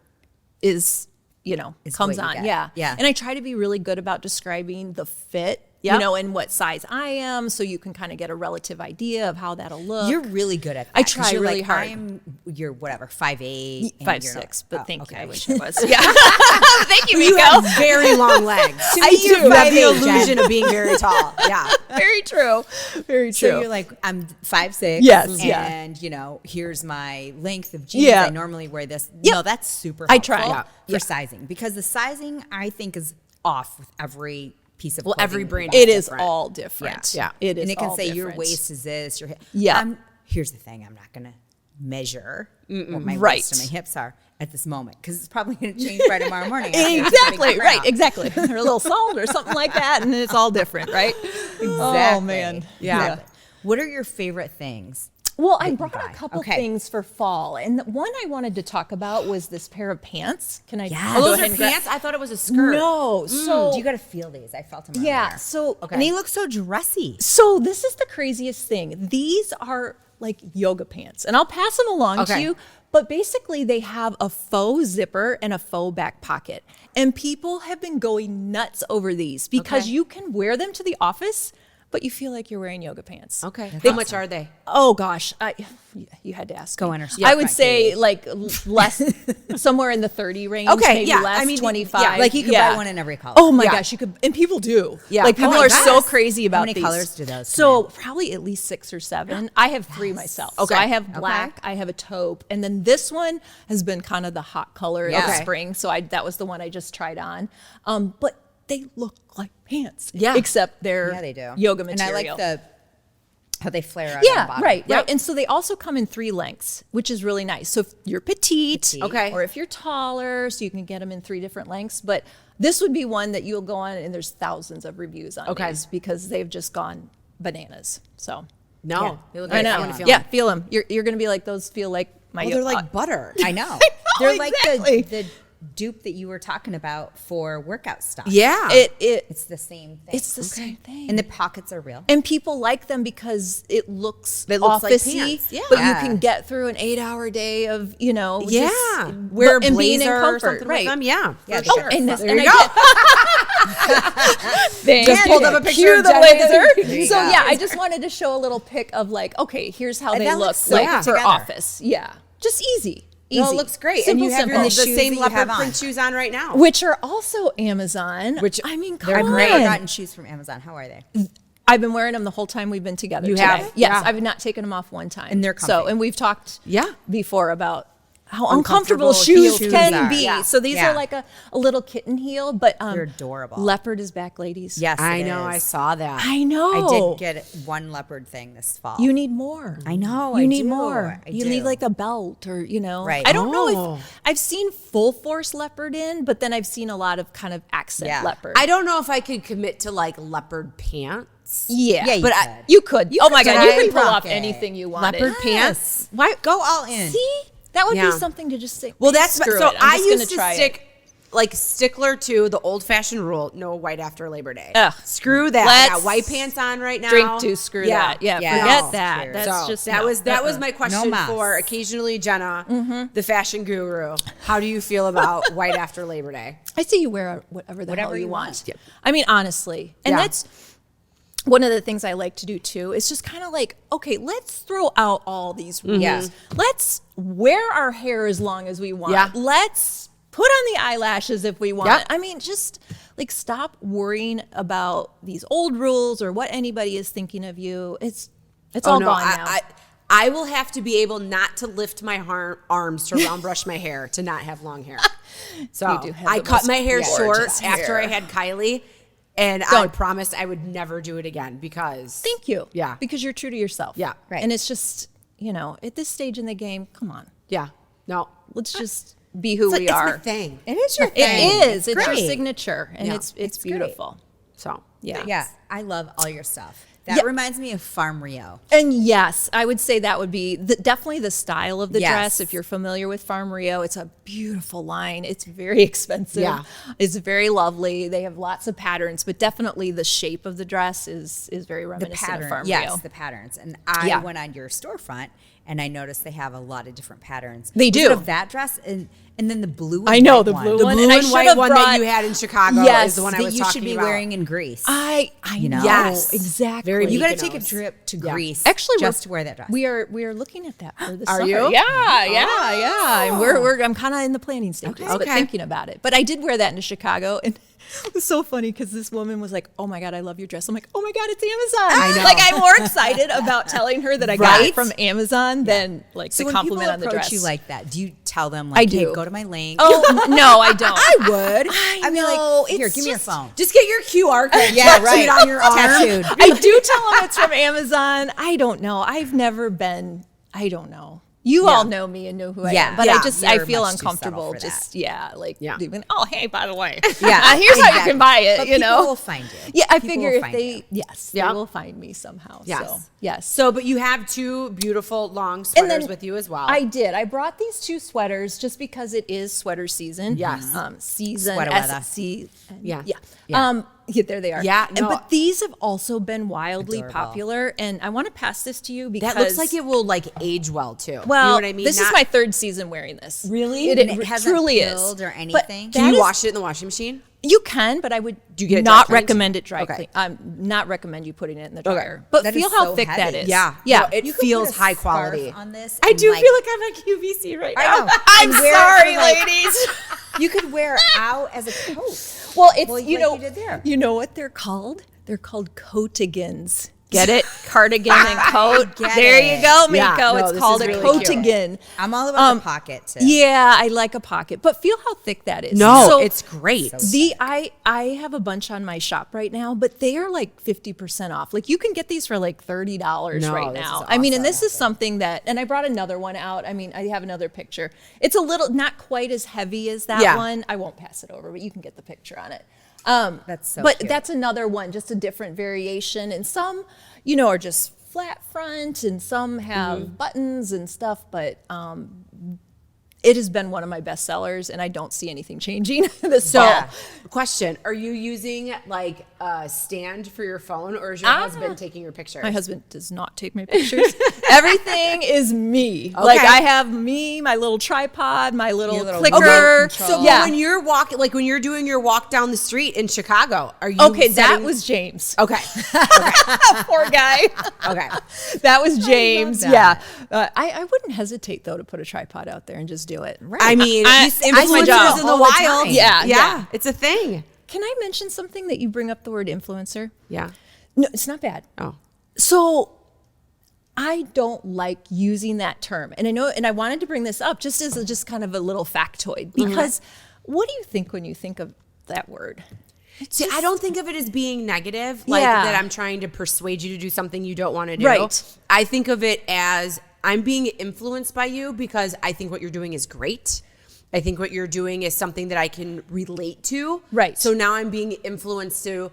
is Is comes what you on, get. yeah, Yeah. and I try to be really good about describing the fit Yep. and what size I am, so you can kind of get a relative idea of how that'll look. You're really good at that. I 'cause try you're really hard. You're whatever, 5'8", and 5'6", but oh, thank okay. you. I wish I was. Yeah. Thank you, You Meko. have very long legs. I do. You have the 5'8", Jen. illusion of being very tall. Yeah. Very true. Very true. So you're like, I'm 5'6", Yes, yeah. and here's my length of jeans. Yeah. I normally wear this. Yep. No, that's super I helpful try. Yeah. for sizing, because the sizing I think is off with every piece of clothing. every brand it is different. all different. Yeah. It is and it can all say your different. waist is this, your hip. Yeah. Here's the thing, I'm not gonna measure what my Right. waist and my hips are at this moment, because it's probably gonna change by tomorrow morning. after I Exactly, figure it right, out. exactly. Or a little salt or something like that, and it's all different, right? Exactly. Oh, man. Yeah. What are your favorite things? Well, I you brought buy. a couple Okay. things for fall, and the one I wanted to talk about was this pair of pants. Can I? Yes. go Oh, those ahead are and grab- pants? I thought it was a skirt. No, so You got to feel these. I felt them yeah, earlier. so Okay. And they look so dressy. So this is the craziest thing. These are like yoga pants, and I'll pass them along to Okay. you. But basically, they have a faux zipper and a faux back pocket, and people have been going nuts over these because Okay. you can wear them to the office, but you feel like you're wearing yoga pants. Okay. That's How much awesome. are they? Oh gosh, you had to ask. Go me. on our I would storefront, say Katie. like less, somewhere in the 30 range. Okay, maybe yeah, less. I mean, 25. yeah, Like you could yeah. buy one in every color. Oh my Yeah. gosh, you could, and people do. Yeah. Like people Oh, are so yes. crazy about many these. colors do those come So in? probably at least 6 or 7. I have 3 myself. Okay. So I have black, I have a taupe, and then this one has been kind of the hot color of Yeah. the Okay. spring. So that was the one I just tried on. But they look like pants. Yeah. Except they're Yeah, they do. yoga And material. I like how they flare out on the Yeah, bottom. right, Yep. right. And so they also come in 3 lengths, which is really nice. So if you're petite, Okay. or if you're taller, so you can get them in 3 different lengths. But this would be one that you'll go on, and there's thousands of reviews on Okay. these because they've just gone bananas. So No. Yeah. They look I great. know. wanna feel Yeah, them. feel them. You're going to be like, those feel like my. Oh, they're like butter. I know. know, They're like exactly. the dupe that you were talking about for workout stuff. Yeah. It's the same thing. It's the same thing. And the pockets are real. And people like them because it looks It looks like officey, pants, yeah. but you Yeah. can get through an 8-hour day of, Yeah. just, Wear a and being in blazer or comfort, something right? with them. Yeah. Yeah, for they sure. are. And There and you I go. Just pulled up a picture Cue of the Jenna. blazer. There you So go. yeah, I just wanted to show a little pic of like, okay, here's how And they that look looks so like good for together. office. Yeah, just easy. No, Easy. it looks great. Simple, and you have simple. the shoes that same you leopard have on. print shoes on right now. Which are also Amazon. Which I mean, come They're on. great. I've gotten shoes from Amazon. How are they? I've been wearing them the whole time we've been together. You today. have? Yes, Yeah. I've not taken them off one time. And they're So, comfy. and we've talked Yeah. before about how Uncomfortable uncomfortable shoes heels can are. be. Yeah. So these Yeah. are like a little kitten heel, but They're adorable. Leopard is back, ladies. Yes, I it know. is. I saw that. I know. I did get one leopard thing this fall. You need more. I know, You I need do. more. I You do. need like a belt or, Right. I don't know Oh. if I've seen full force leopard in, but then I've seen a lot of kind of accent Yeah. leopard. I don't know if I could commit to like leopard pants. Yeah. Yeah, you but could. you could. Oh my could God. You try can pull rock off it. anything you wanted. Leopard Yes. pants. Why? Go all in. See? That would Yeah. be something to just say. Well, that's screw so. it. I'm I just gonna used to try it. stick like stickler to the old fashioned rule: no white after Labor Day. Ugh. Screw that. I got Let's white pants on right now. Drink to screw that. Yeah, Yeah. forget No. that. Cheers. That's So just that no. was my question mas. for occasionally Jenna, the fashion guru. How do you feel about white after Labor Day? I say you wear whatever the hell Whatever you you want. want. Yep. I mean, honestly, and Yeah. that's one of the things I like to do too. Is just kind of like, okay, let's throw out all these rules. Yeah. Let's wear our hair as long as we want. Yeah. Let's put on the eyelashes if we want. Yep. I mean, just like stop worrying about these old rules or what anybody is thinking of you. It's all gone now. I will have to be able not to lift my arms to round brush my hair to not have long hair. So You do have I the cut most my hair short gorgeous after hair. I had Kylie, and I Don't. promised I would never do it again because Thank you. Yeah. Because you're true to yourself. Yeah. Right. And it's just, at this stage in the game, come on. Yeah, no, Let's just be who it's we like, are. It's my thing. It is your It thing. is. It's your great. signature, and Yeah. it's It's great. beautiful. So Yeah. Yeah, I love all your stuff. That Yeah. reminds me of Farm Rio. And yes, I would say that would be definitely the style of the Yes. dress. If you're familiar with Farm Rio, it's a beautiful line. It's very expensive. Yeah. It's very lovely. They have lots of patterns, but definitely the shape of the dress is very The reminiscent pattern, of Farm yes, Rio. the patterns. And I Yeah. went on your storefront, and I noticed they have a lot of different patterns. They Was do. it of that dress and then the blue. I know, white the one. blue The one. blue And I and should white have one that brought- you had in Chicago Yes, is the one I that was you talking should be about. wearing in Greece. I You know? know Yes. exactly. Very You got to Mykonos. take a trip to Yeah. Greece Actually, just to wear that dress. We are looking at that for the Are summer. you? Yeah. And I'm kind of in the planning stages, but Okay. thinking about it. But I did wear that into Chicago, and it was so funny because this woman was like, "Oh my God, I love your dress." I'm like, "Oh my God, it's Amazon!" I know. Like I'm more excited about telling her that I got Right? it from Amazon than like So the when compliment people on the approach dress. you like that, do you tell them I like, do. "Hey, go to my link"? Oh no, I don't. I would. I I'd be know, like, "Here, it's give me your just- phone." Just get your QR code Yeah, tattooed right. on your arm. Tattooed. I do tell them it's from Amazon. I don't know. I've never been. I don't know. You all know me and know who I Yeah. am, but Yeah. I You're feel much too subtle uncomfortable. for Just that. even, oh hey, by the way, Yeah, here's how you exactly. can buy it. But you know, people will find you. Yeah, I People figure will if find they, you. yes, Yep. they will find me somehow. Yes. So, yes. So, but you have two beautiful long And sweaters then with you as well. I did. I brought these two sweaters just because it is sweater season. Yes. Season. Sweater weather. SC. Yeah. Yeah. Yeah. Yeah, there they are. Yeah, And, no. but these have also been wildly Adorable. popular, and I want to pass this to you because that looks like it will like age well too. Well, you know what I mean? this is Not- my third season wearing this. Really? It, And it hasn't truly filled is. or But anything? Can that you is- wash it in the washing machine? You can, but I would Do you get it not dry cleaned? recommend it dry Okay. clean. Not recommend you putting it in the Okay. dryer. But That feel is how so thick that heavy. is. Yeah. Yeah. No, it You could feels put a high scarf quality. on this. I and, do like, feel like I'm at QVC right I now. know. I'm And wear it sorry, for, like- ladies. You could wear it out as a coat. Well, it's Well, you like know you did there. you know what they're called? They're called coatigans. Get it? Cardigan and coat. get There it. you go, Meko. Yeah, no, it's this called is a really cute. coatigan. I'm all about the pocket too. Yeah, I like a pocket, but feel how thick that is. No, So it's great. I have a bunch on my shop right now, but they are like 50% off. Like you can get these for like $30 No, right this now. is I mean, and awesome. this is something that, and I brought another one out. I mean, I have another picture. It's a little not quite as heavy as that Yeah. one. I won't pass it over, but you can get the picture on it. That's so But cute. that's another one, just a different variation. And some, you know, are just flat front, and some have buttons and stuff. But it has been one of my best sellers, and I don't see anything changing this fall. So, question: are you using like a stand for your phone, or is your husband taking your pictures? My husband does not take my pictures. Everything is me. Like I have me, my little tripod, my little, Your little clicker. remote So control. yeah. when you're walking, like when you're doing your walk down the street in Chicago, are you Okay, that setting- was James. okay? Poor guy. Okay. That was James. that. Yeah. I wouldn't hesitate though to put a tripod out there and just do it. I mean, it's my influencers job. in the All the wild. time. Yeah. It's a thing. Can I mention something that you bring up the word influencer? Yeah. No, it's not bad. Oh. So I don't like using that term. And I know, and I wanted to bring this up just as just kind of a little factoid, because what do you think when you think of that word? See, I don't think of it as being negative, like Yeah. that I'm trying to persuade you to do something you don't want to do. Right. I think of it as I'm being influenced by you because I think what you're doing is great. I think what you're doing is something that I can relate to. Right. So now I'm being influenced to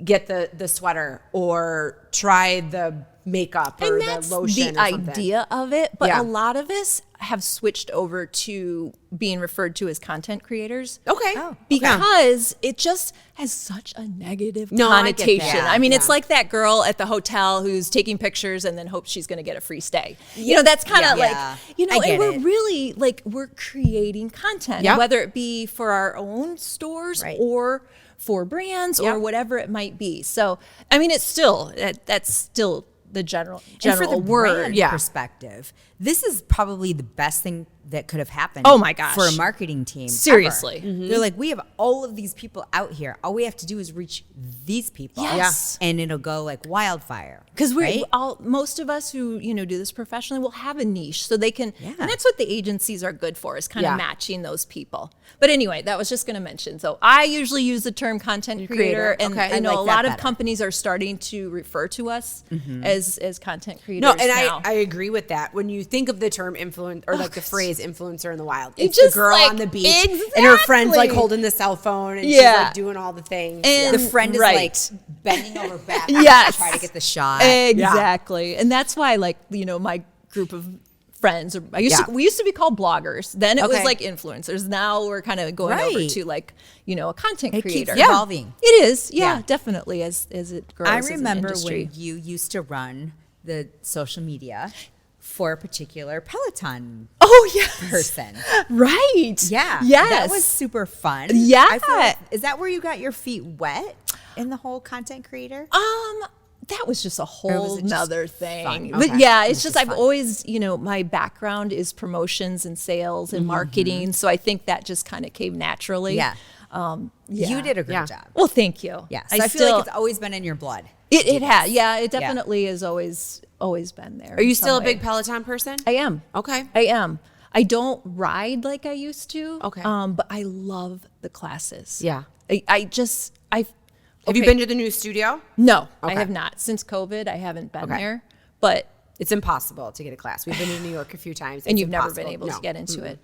get the sweater or try the makeup or And the that's lotion the or something. idea of it. But Yeah. a lot of us have switched over to being referred to as content creators. Okay. Oh. Because it just has such a negative No, I get that. connotation. I mean, it's Yeah. like that girl at the hotel who's taking pictures and then hopes she's going to get a free stay. You know, that's kind of Yeah. like, you know, I get and we're it. really like, we're creating content, Yep. whether it be for our own stores Right. or for brands or Yep. whatever it might be. So, I mean, it's still, that's still the general And for the word. brand Yeah. perspective, this is probably the best thing that could have happened. Oh my gosh. For a marketing team, ever. Seriously. They're like, we have all of these people out here. All we have to do is reach these people, Yes. and it'll go like wildfire. Because we're right? all, most of us who, you know, do this professionally will have a niche, so they can, Yeah. and that's what the agencies are good for, is kind Yeah. of matching those people. But anyway, that was just going to mention. So I usually use the term content creator, and Okay. I I know like a that lot of better. companies are starting to refer to us as content creators. No, and now. I agree with that. When you think of the term influence or like the phrase influencer in the wild, It it's the just, girl like, on the beach and her friend's like exactly. holding the cell phone and she's Yeah. like doing all the things. And- The friend is Right. like bending over back Yes. to try to get the shot. Exactly. And that's why, like, you know, my group of friends, we used to be called bloggers. Then it was Okay. like influencers. Now we're kind of going over Right. to like, you know, a content It creator. keeps evolving. It is. Yeah, Yeah. definitely as it grows. I as an remember industry. when you used to run the social media for a particular Peloton Oh, yes. person. Right. Yeah. Yes. That was super fun. Yeah. I feel like, is that where you got your feet wet in the whole content creator? That was just a was whole it just nother thing. fun? But Okay. yeah, It it's was just just I've fun. always, my background is promotions and sales and marketing. So I think that just kind of came naturally. Yeah. Yeah. You did a great Yeah. job. Well, thank you. Yeah. So I feel like it's always been in your blood. it had. Yeah, it definitely has always been there. Are you still a big Peloton person? I am. Okay. I am. I don't ride like I used to. Okay. But I love the classes. Yeah. Have you been to the new studio? No, I Okay. have not. Since COVID, I haven't been Okay. there. But It's impossible to get a class. We've been to New York a few times. and It's you've never been impossible. able to No. get into it.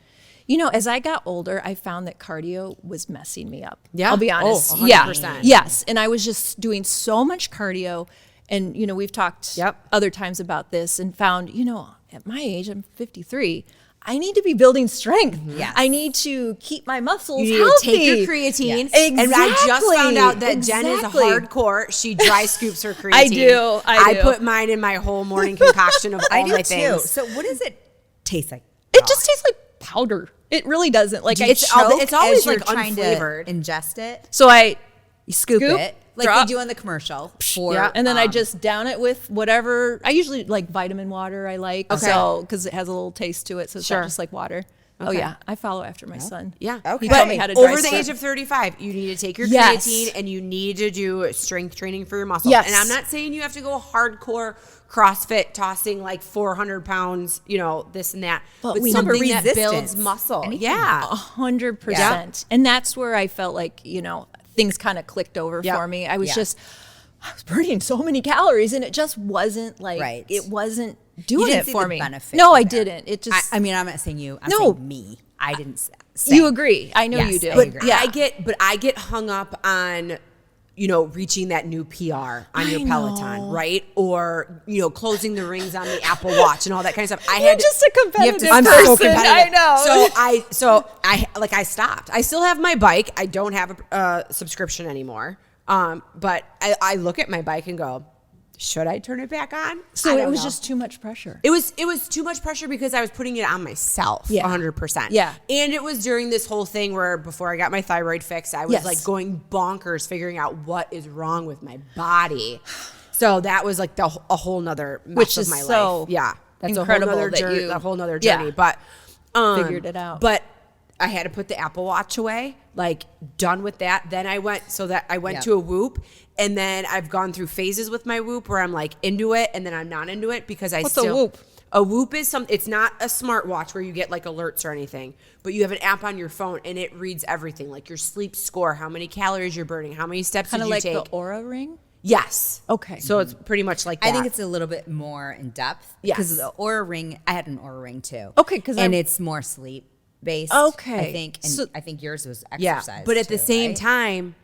As I got older, I found that cardio was messing me up. Yeah? I'll be Oh, honest. 100%. Yes. And I was just doing so much cardio. And, we've talked Yep. other times about this and found, at my age, I'm 53. I need to be building strength. Yes. I need to keep my muscles You need healthy. to take your creatine. Yes. And I just Exactly. found out that Jen is a Exactly. hardcore. She dry scoops her creatine. I do. I do. put mine in my whole morning concoction of all I do my too. things. So what does it taste like? It just tastes like powder. It really doesn't. Like I It's all- Choke it's always as you're like trying unflavored. to ingest it. So I Scoop Scoop, it like drop. they do in the commercial. For, Yeah. and then I just down it with whatever. I usually like vitamin water. I like so because it has a little taste to it, so it's Sure. not just like water. Oh Okay. yeah, I follow after my son. Yeah. Okay. He But taught me how to dry over the scoop. age of 35, you need to take your Yes. creatine and you need to do strength training for your muscles. Yes. And I'm not saying you have to go hardcore CrossFit tossing like 400 pounds, this and that. But we something need that resistance. builds muscle. Anything. Yeah. 100%. And that's where I felt like things kind of clicked over Yep. for me. I was Yeah. just I was burning so many calories, and it just wasn't like Right. it wasn't You doing didn't it see for the me. benefit No, I from that. didn't. It just I mean, I'm not saying you. I'm No. saying me. I didn't say. you agree. I know Yes, you do. I But agree. yeah, I get hung up on reaching that new PR on your Peloton, right? Or closing the rings on the Apple Watch and all that kind of stuff. You're just a competitive I'm so person. competitive. I know. So I stopped. I still have my bike. I don't have a subscription anymore. But I look at my bike and go, should I turn it back on? So I it don't was know. just too much pressure. It was too much pressure because I was putting it on myself, Yeah. 100%. Yeah. And it was during this whole thing where before I got my thyroid fixed, I was Yes. like going bonkers figuring out what is wrong with my body. So that was like a whole nother mess Which of is my so life. Yeah. That's incredible a whole nother that journey, you- a whole nother Yeah. journey. But Figured it out. But I had to put the Apple Watch away, like done with that. Then I went Yep. to a Whoop, and then I've gone through phases with my Whoop where I'm like into it and then I'm not into it because What's a Whoop? A Whoop is it's not a smartwatch where you get like alerts or anything, but you have an app on your phone and it reads everything, like your sleep score, how many calories you're burning, how many steps Kind did of you like take. the Aura ring. Yes. Okay. So it's pretty much like that. I think it's a little bit more in depth. Yes. Because the Aura ring, I had an Aura ring too. Okay, 'cause and I'm- it's more sleep based. Okay. I think, and So- I think yours was Yeah, exercise. but at the too, same right? time,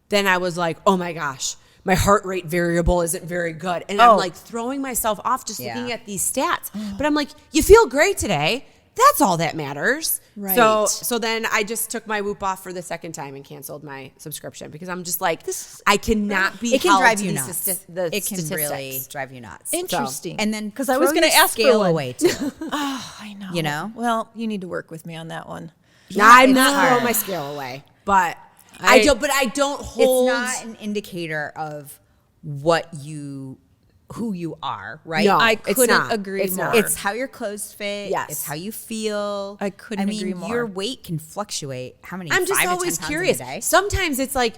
then I was like, oh my gosh, my heart rate variable isn't very good. And Oh. I'm like throwing myself off just Yeah. looking at these stats. But I'm like, you feel great today. That's all that matters. Right. So then I just took my Whoop off for the second time and canceled my subscription because I'm just like, I cannot be it can held drive to you these nuts. the It can statistics. really drive you nuts. Interesting. And then because I was throw going to your ask for scale one. away too. Oh, I know. You know? Well, you need to work with me on that one. Nah, I'm it's not hard. throwing my scale away, but I don't It's hold. not an indicator of who you are, right? No. I it's couldn't not. agree It's more. not. It's how your clothes fit. Yes. It's how you feel. I couldn't agree more. Your weight can fluctuate. How many? I'm just 5 to 10 always pounds in a curious. day? Sometimes it's like,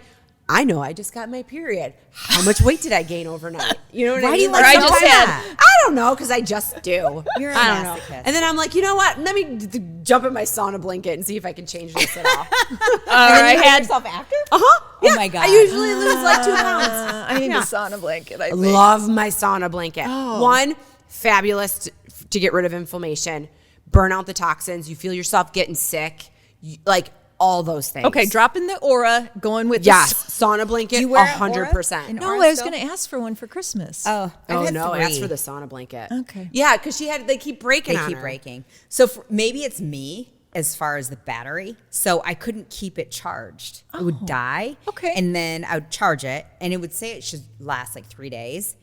I know I just got my period. How much weight did I gain overnight? You know what I Why do you mean? like Or I just sometimes had- that? I don't know, because I just do. You're a I don't know. masochist. And then I'm like, you know what? Let me jump in my sauna blanket and see if I can change this at all. I You had. yourself after? Uh-huh. Oh my God. I usually lose like 2 pounds. I need a sauna blanket. I think. Love my sauna blanket. Oh. One, fabulous to get rid of inflammation, burn out the toxins. You feel yourself getting sick, like all those things. Okay, dropping the Aura, going with Yes, the sauna blanket, Do you wear an 100%. Aura? No, Aura I was still? going to ask for one for Christmas. Oh, I've Oh had no, 3. that's for the sauna blanket. Okay. Yeah, because they keep breaking. They on keep her. breaking. So maybe it's me as far as the battery. So I couldn't keep it charged. It would die. okay. And then I would charge it, and it would say it should last like 3 days.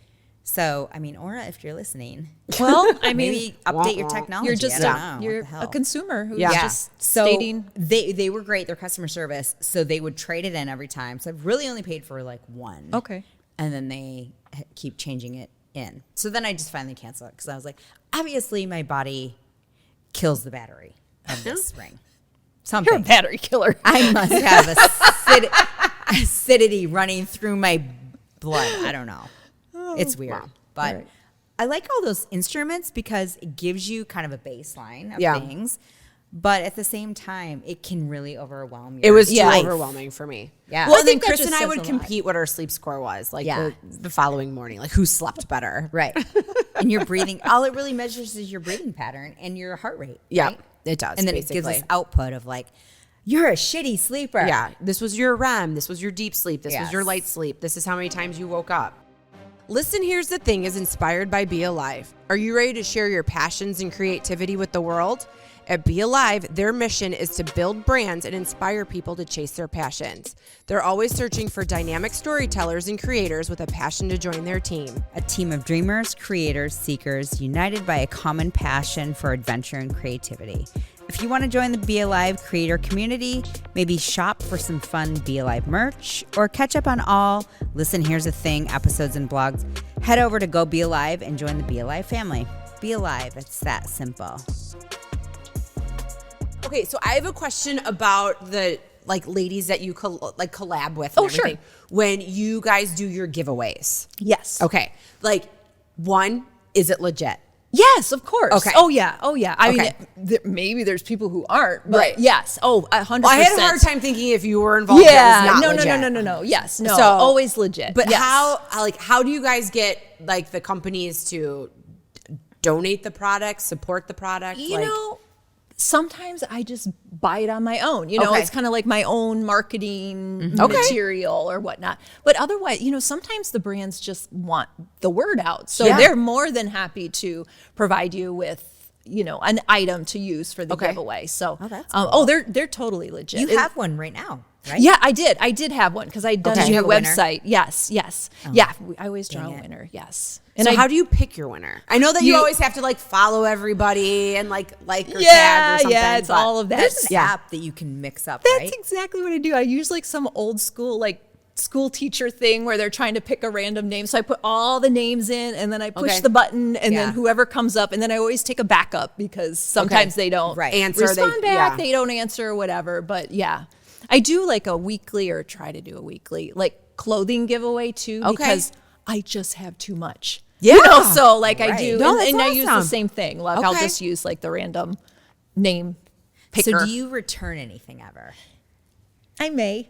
So, I mean, Aura, if you're listening, Well, I mean, maybe update your technology. you're just I don't know. What you're the a hell? consumer who's Yeah. just So stating. they were great. Their customer service. So they would trade it in every time. So I've really only paid for like one. Okay. And then they keep changing it in. So then I just finally canceled it because I was like, obviously my body kills the battery of this ring. Something. You're a battery killer. I must have acidity running through my blood. I don't know. It's weird. Wow. But Right. I like all those instruments because it gives you kind of a baseline of Yeah. things. But at the same time, it can really overwhelm you. It was too Yeah. overwhelming for me. Yeah. Well, Well, I then think that Chris just and I says would a lot. compete what our sleep score was, like Yeah. the following morning, like who slept better. Right. And your breathing, all it really measures is your breathing pattern and your heart rate. Yeah, right? it does. And then basically. it gives us output of like, you're a shitty sleeper. Yeah, this was your REM. This was your deep sleep. This was your Yes. light sleep. This is how many times you woke up. Listen, Here's the Thing is inspired by Be Alive. Are you ready to share your passions and creativity with the world? At Be Alive, their mission is to build brands and inspire people to chase their passions. They're always searching for dynamic storytellers and creators with a passion to join their team. A team of dreamers, creators, seekers, united by a common passion for adventure and creativity. If you want to join the Be Alive creator community, maybe shop for some fun Be Alive merch, or catch up on all Listen Here's the Thing episodes and blogs, head over to Go Be Alive and join the Be Alive family. Be Alive, it's that simple. Okay, so I have a question about the ladies that you collab with. And Oh, sure. everything. When you guys do your giveaways. Yes. Okay, one, is it legit? Yes, of course. Okay. Oh yeah. Oh yeah. I Okay. mean, maybe there's people who aren't, but Right. yes. Oh, 100%. Well, I had a hard time thinking if you were involved. Yeah. that was not No. legit. No. Yes. No. So- always legit. But yes. how do you guys get the companies to donate the product, support the product? You know, sometimes I just buy it on my own. You know, Okay. it's kind of like my own marketing Okay. material or whatnot. But otherwise, sometimes the brands just want the word out. So Yeah. they're more than happy to provide you with, an item to use for the Okay. giveaway. So, Oh, that's they're totally legit. You It- have one right now, right? Yeah, I did. I did have one because I'd done Okay. a Did you new have a winner? website. Yes. Yeah, I always draw Dang a it. winner. Yes. So how do you pick your winner? I know that you always have to follow everybody and like or tag or something. Yeah, it's but- all of that. There's an Yeah. app that you can mix up, That's right? exactly what I do. I use some old school school teacher thing where they're trying to pick a random name. So I put all the names in and then I push Okay. the button and Yeah. then whoever comes up, and then I always take a backup because sometimes they don't Right. Answer, respond back, yeah. they don't answer or whatever. But yeah, I do a weekly, or try to do a weekly clothing giveaway too, Okay. because I just have too much. Yeah. So I Right. do, No, that's and I use the awesome. same thing. I'll Okay. just use the random name picker. So do you return anything ever? I may.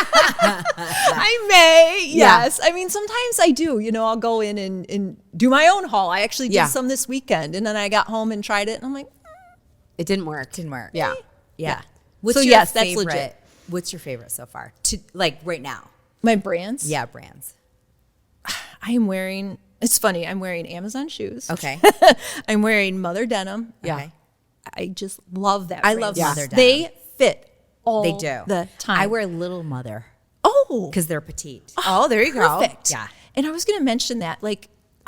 I may. Yeah. Yes. I mean, sometimes I do. I'll go in and do my own haul. I actually did Yeah. some this weekend, and then I got home and tried it, and I'm like, It didn't work. Didn't work. Yeah. Yeah. So yes, that's legit. What's your favorite so far? Right now? my brands. Yeah, brands. I am wearing. It's funny. I'm wearing Amazon shoes. Okay. I'm wearing Mother Denim. Yeah. Okay. I just love that. I brand. love Mother Denim. They fit all They do. the time. I wear Little Mother Oh, because they're petite. Oh, there you go. perfect. Yeah. And I was going to mention that,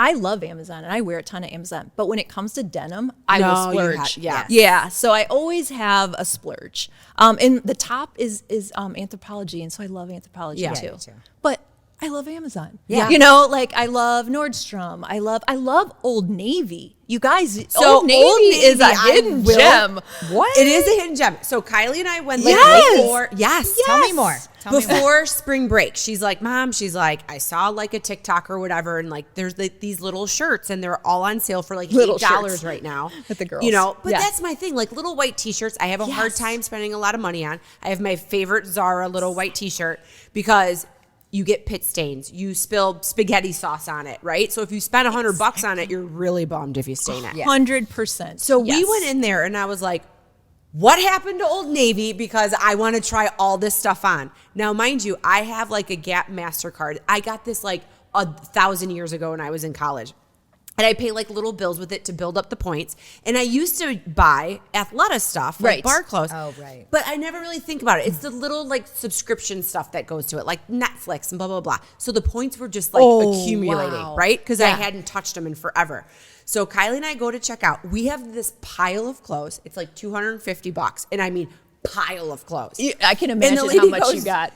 I love Amazon and I wear a ton of Amazon, but when it comes to denim, I will No, you splurge. yeah. Yeah. So I always have a splurge. And the top is Anthropologie. And so I love Anthropologie Yeah. too. Yeah, me too. But I love Amazon. Yeah. I love Nordstrom. I love Old Navy. You guys, So Old Navy, Old is a Navy, I hidden will- gem. What? It is a hidden gem. So Kylie and I went Yes. before. Yes. Tell me more. Tell me more. Before spring break, she's like, Mom, I saw a TikTok or whatever, and there's these little shirts, and they're all on sale for Little $8 shirts. right now. With the girls. But Yeah. that's my thing. Little white t-shirts, I have a hard Yes. time spending a lot of money on. I have my favorite Zara little white t-shirt because you get pit stains. You spill spaghetti sauce on it, right? So if you spend $100 on it, you're really bummed if you stain it. 100%. So we went in there and I was like, what happened to Old Navy? Because I want to try all this stuff on. Now, mind you, I have a Gap MasterCard. I got this 1,000 years ago when I was in college. And I pay like little bills with it to build up the points. And I used to buy Athleta stuff, like Right. bar clothes. Oh, right. But I never really think about it. It's the little like subscription stuff that goes to it, like Netflix and blah, blah, blah. So the points were just like accumulating, wow. right? Because I Yeah. hadn't touched them in forever. So Kylie and I go to check out. We have this pile of clothes. It's like $250. And I mean, pile of clothes. I can And the imagine how lady much goes, you got.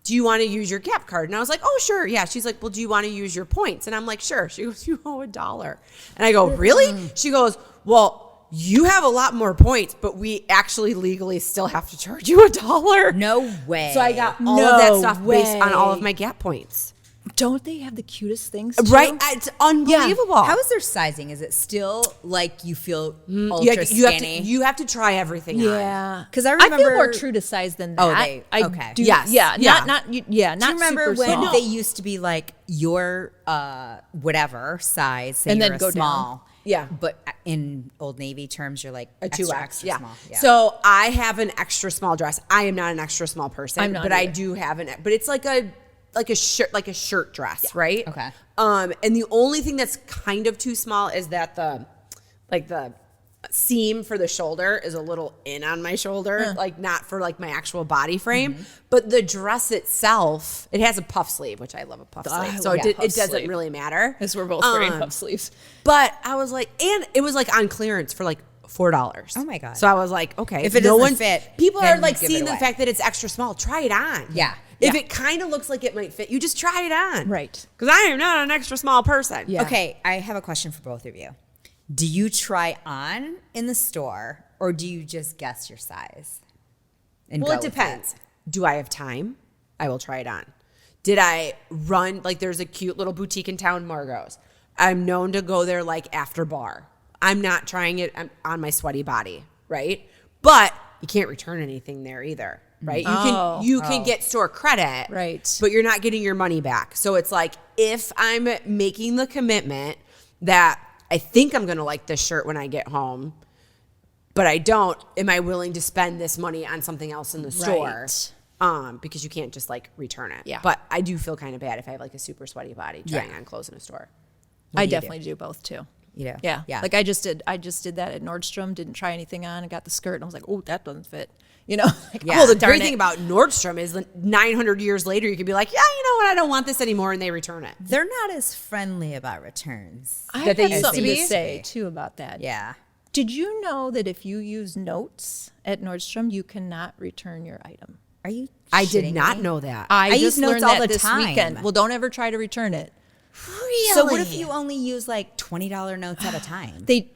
Do you want to use your Gap card? And I was like, oh, sure. Yeah. She's like, well, do you want to use your points? And I'm like, sure. She goes, you owe $1. And I go, really? She goes, well, you have a lot more points, but we actually legally still have to charge you $1. No way. So I got all of that No stuff based on all of way. my Gap points. Don't they have the cutest things? Too? Right? It's unbelievable. How is their sizing? Is it still like you feel you ultra have, skinny? you have to try everything on. Yeah, 'Cause I I feel remember- more true to size than that. Oh, they- I okay. do, Yes. yeah, Yeah. not Do you remember super when small. they used to be like your whatever size, say And you're then a go down. small, Yeah. but in Old Navy terms, you're like A extra, 2X, extra yeah. small. So I have an extra small dress. I am not an extra small person, I'm not but I either. do have but it's like a shirt dress, right? Okay. And the only thing that's kind of too small is that the seam for the shoulder is a little in on my shoulder, like not for like my actual body frame, but the dress itself, it has a puff sleeve, which I love a puff sleeve. So yeah, it puff doesn't sleeve. really matter. Because we're both wearing puff sleeves. But I was like, and it was like on clearance for like $4. Oh my God. So I was like, okay, If it no doesn't one fit, people then are like give it seeing the away. fact that it's extra small. Try it on. Yeah. If Yeah. it kind of looks like it might fit, you just try it on. Right. Because I am not an extra small person. Yeah. Okay, I have a question for both of you. Do you try on in the store or do you just guess your size? And Well, go it with depends. Do I have time? I will try it on. Did I run, like there's a cute little boutique in town, Margot's. I'm known to go there like after bar. I'm not trying it on my sweaty body, right? But you can't return anything there either, right? You can get store credit, Right. but you're not getting your money back. So it's like if I'm making the commitment that I think I'm going to like this shirt when I get home, but I don't, am I willing to spend this money on something else in the store? Right. Because you can't just like return it. Yeah. But I do feel kind of bad if I have like a super sweaty body trying on clothes in a store. I do you definitely do both too. You know? Yeah. Yeah. Like I just did that at Nordstrom, didn't try anything on, and got the skirt and I was like, oh, that doesn't fit. You know? Like, Yeah. Well, the darn great it. thing about Nordstrom is 900 years later, you can be like, yeah, you know what? I don't want this anymore. And they return it. They're not as friendly about returns. I that they have used to something to be? say too about that. Yeah. Did you know that if you use notes at Nordstrom, you cannot return your item? Are you I did shitting not me? know that. I use just notes learned all that the this time. weekend. Well, don't ever try to return it. Really? So what if you only use like $20 notes at a time? They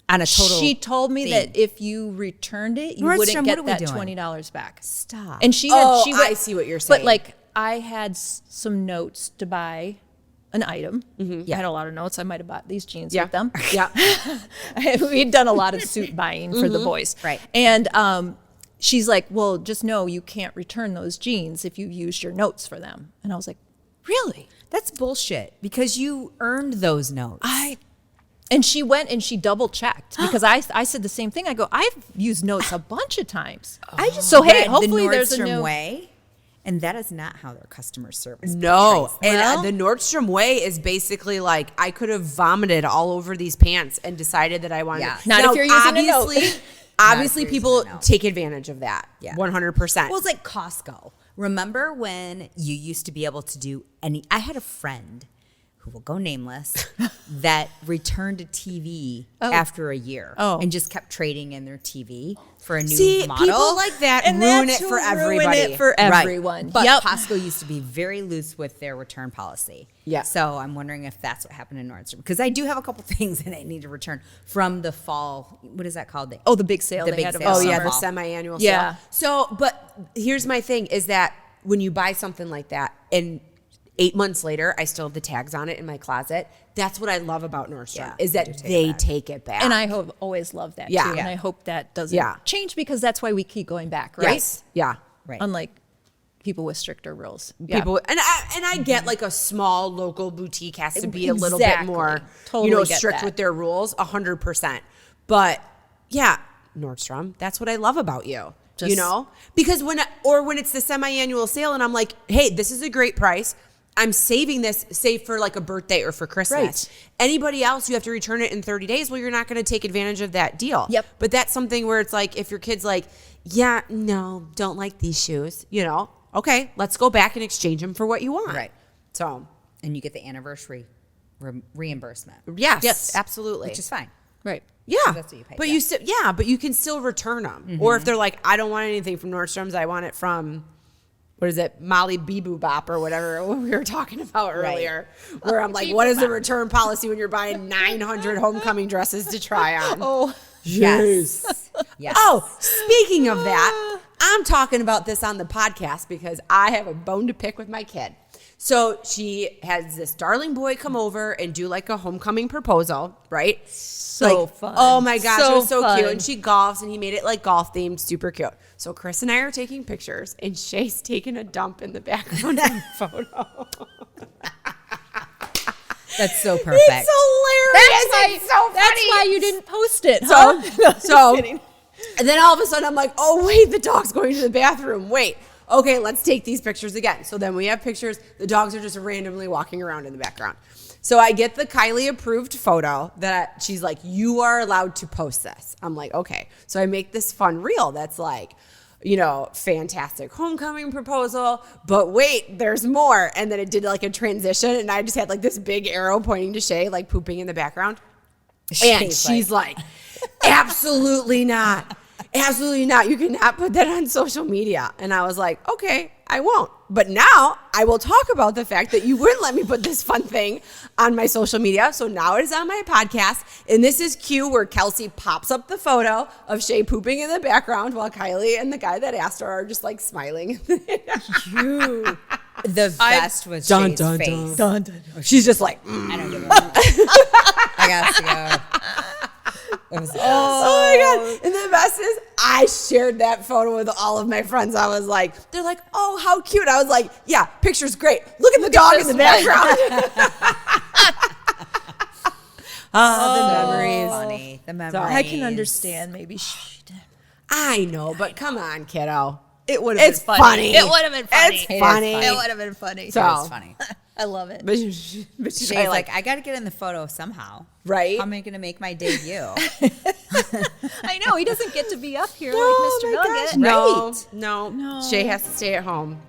On a total She told me fee. that if you returned it, you Nordstrom, wouldn't what get are we that doing? $20 back. Stop. And she had, Oh, she went, I see what you're saying. But like I had some notes to buy an item. I had a lot of notes. I might have bought these jeans with them. Yeah. We'd done a lot of suit buying for the boys. Right. And she's like, well, just know you can't return those jeans if you used your notes for them. And I was like, really? That's bullshit because you earned those notes. And she went and she double checked because I said the same thing. I go, I've used notes a bunch of times. I just So, hey, read hopefully the there's a Nordstrom new- way, and that is not how their customer service. No. portrays them. And the Nordstrom way is basically like I could have vomited all over these pants and decided that I wanted Yeah. to. Not Now, if you're using a note. obviously, Not obviously if you're people using a note. take advantage of that. Yeah. 100%. Well, it's like Costco. Remember when you used to be able to do any? I had a friend who will go nameless that returned a TV after a year and just kept trading in their TV for a new See, model. people like that And ruin that's it who for ruin everybody. it for Right. everyone. But Yep. Costco used to be very loose with their return policy. Yeah. So I'm wondering if that's what happened in Nordstrom because I do have a couple things that I need to return from the fall. What is that called? Oh, the big sale The they big had sale. over Oh yeah, summer. the semi-annual Yeah. sale. So, but here's my thing: is that when you buy something like that, and 8 months later, I still have the tags on it in my closet. That's what I love about Nordstrom Yeah, is they that do take they it back. take it back. And I have always loved that Yeah. too. Yeah. And I hope that doesn't Yeah. change because that's why we keep going back, right? yes, yeah. Right. Unlike people with stricter rules. Yeah. People and I get like a small local boutique has to be a little bit Exactly. more Totally get strict that. with their rules 100%. But yeah, Nordstrom, that's what I love about you. Just- Because when it's the semi-annual sale and I'm like, hey, this is a great price. I'm saving this, say for like a birthday or for Christmas. Right. Anybody else, you have to return it in 30 days. Well, you're not going to take advantage of that deal. Yep. But that's something where it's like, if your kid's like, yeah, no, don't like these shoes, you know, okay, let's go back and exchange them for what you want. Right. So. And you get the anniversary reimbursement. Yes, absolutely. Which is fine. Right. Yeah, That's what you pay, but yeah. you still, but you can still return them. Or if they're like, I don't want anything from Nordstrom's, I want it from, what is it, Molly Bebop Bop or whatever we were talking about earlier. Where I'm like, what is the return policy when you're buying 900 homecoming dresses to try on? Oh, Yes. Yes. Oh, speaking of that, I'm talking about this on the podcast because I have a bone to pick with my kid. So she has this darling boy come over and do like a homecoming proposal, right? so Like, fun. Oh my gosh, it was so fun. cute. And she golfs and he made it like golf themed, super cute. So Chris and I are taking pictures and Shay's taking a dump in the background of the photo. That's so perfect. It's hilarious. It's so funny. That's why you didn't post it, huh? So, and then all of a sudden I'm like, oh wait, the dog's going to the bathroom. Wait, okay, let's take these pictures again. So then we have pictures. The dogs are just randomly walking around in the background. So I get the Kylie approved photo that she's like, you are allowed to post this. I'm like, okay. So I make this fun reel that's like, you know, fantastic homecoming proposal, but wait, there's more. And then it did like a transition and I just had like this big arrow pointing to Shay, like pooping in the background. And she's like, absolutely not. Absolutely not. You cannot put that on social media. And I was like, okay, I won't. But now I will talk about the fact that you wouldn't let me put this fun thing on my social media. So now it is on my podcast. And this is cue where Kelsey pops up the photo of Shay pooping in the background while Kylie and the guy that asked her are just like smiling. The best was Shay's face. Dun, dun, dun. She's just like, I don't give a fuck. I got to go. It was oh my God. And the best is I shared that photo with all of my friends. I was like, they're like, oh, how cute. I was like, yeah, picture's great. Look at the dog in the background. The memories. funny. The memories. Sorry. I can understand maybe she did. I know, but come on, kiddo. It would have It's been funny. It would have been funny. It's funny. It would have been funny. So- It was funny. I love it. But she's Shay's probably like, I got to get in the photo somehow. right? How am I going to make my debut? I know he doesn't get to be up here Oh like Mr. my Nugget. gosh. No. No. Shay has to stay at home.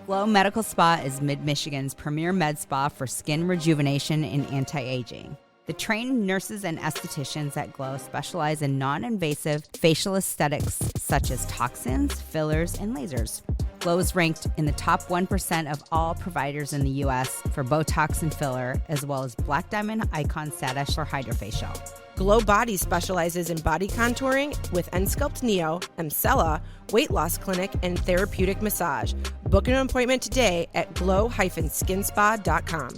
Glow Medical Spa is Mid-Michigan's premier med spa for skin rejuvenation and anti-aging. The trained nurses and estheticians at Glow specialize in non-invasive facial aesthetics such as toxins, fillers, and lasers. Glow is ranked in the top 1% of all providers in the U.S. for Botox and filler, as well as Black Diamond Icon status for Hydrofacial. Glow Body specializes in body contouring with Ensculpt Neo, Emcella, weight loss clinic, and therapeutic massage. Book an appointment today at glow-skinspa.com.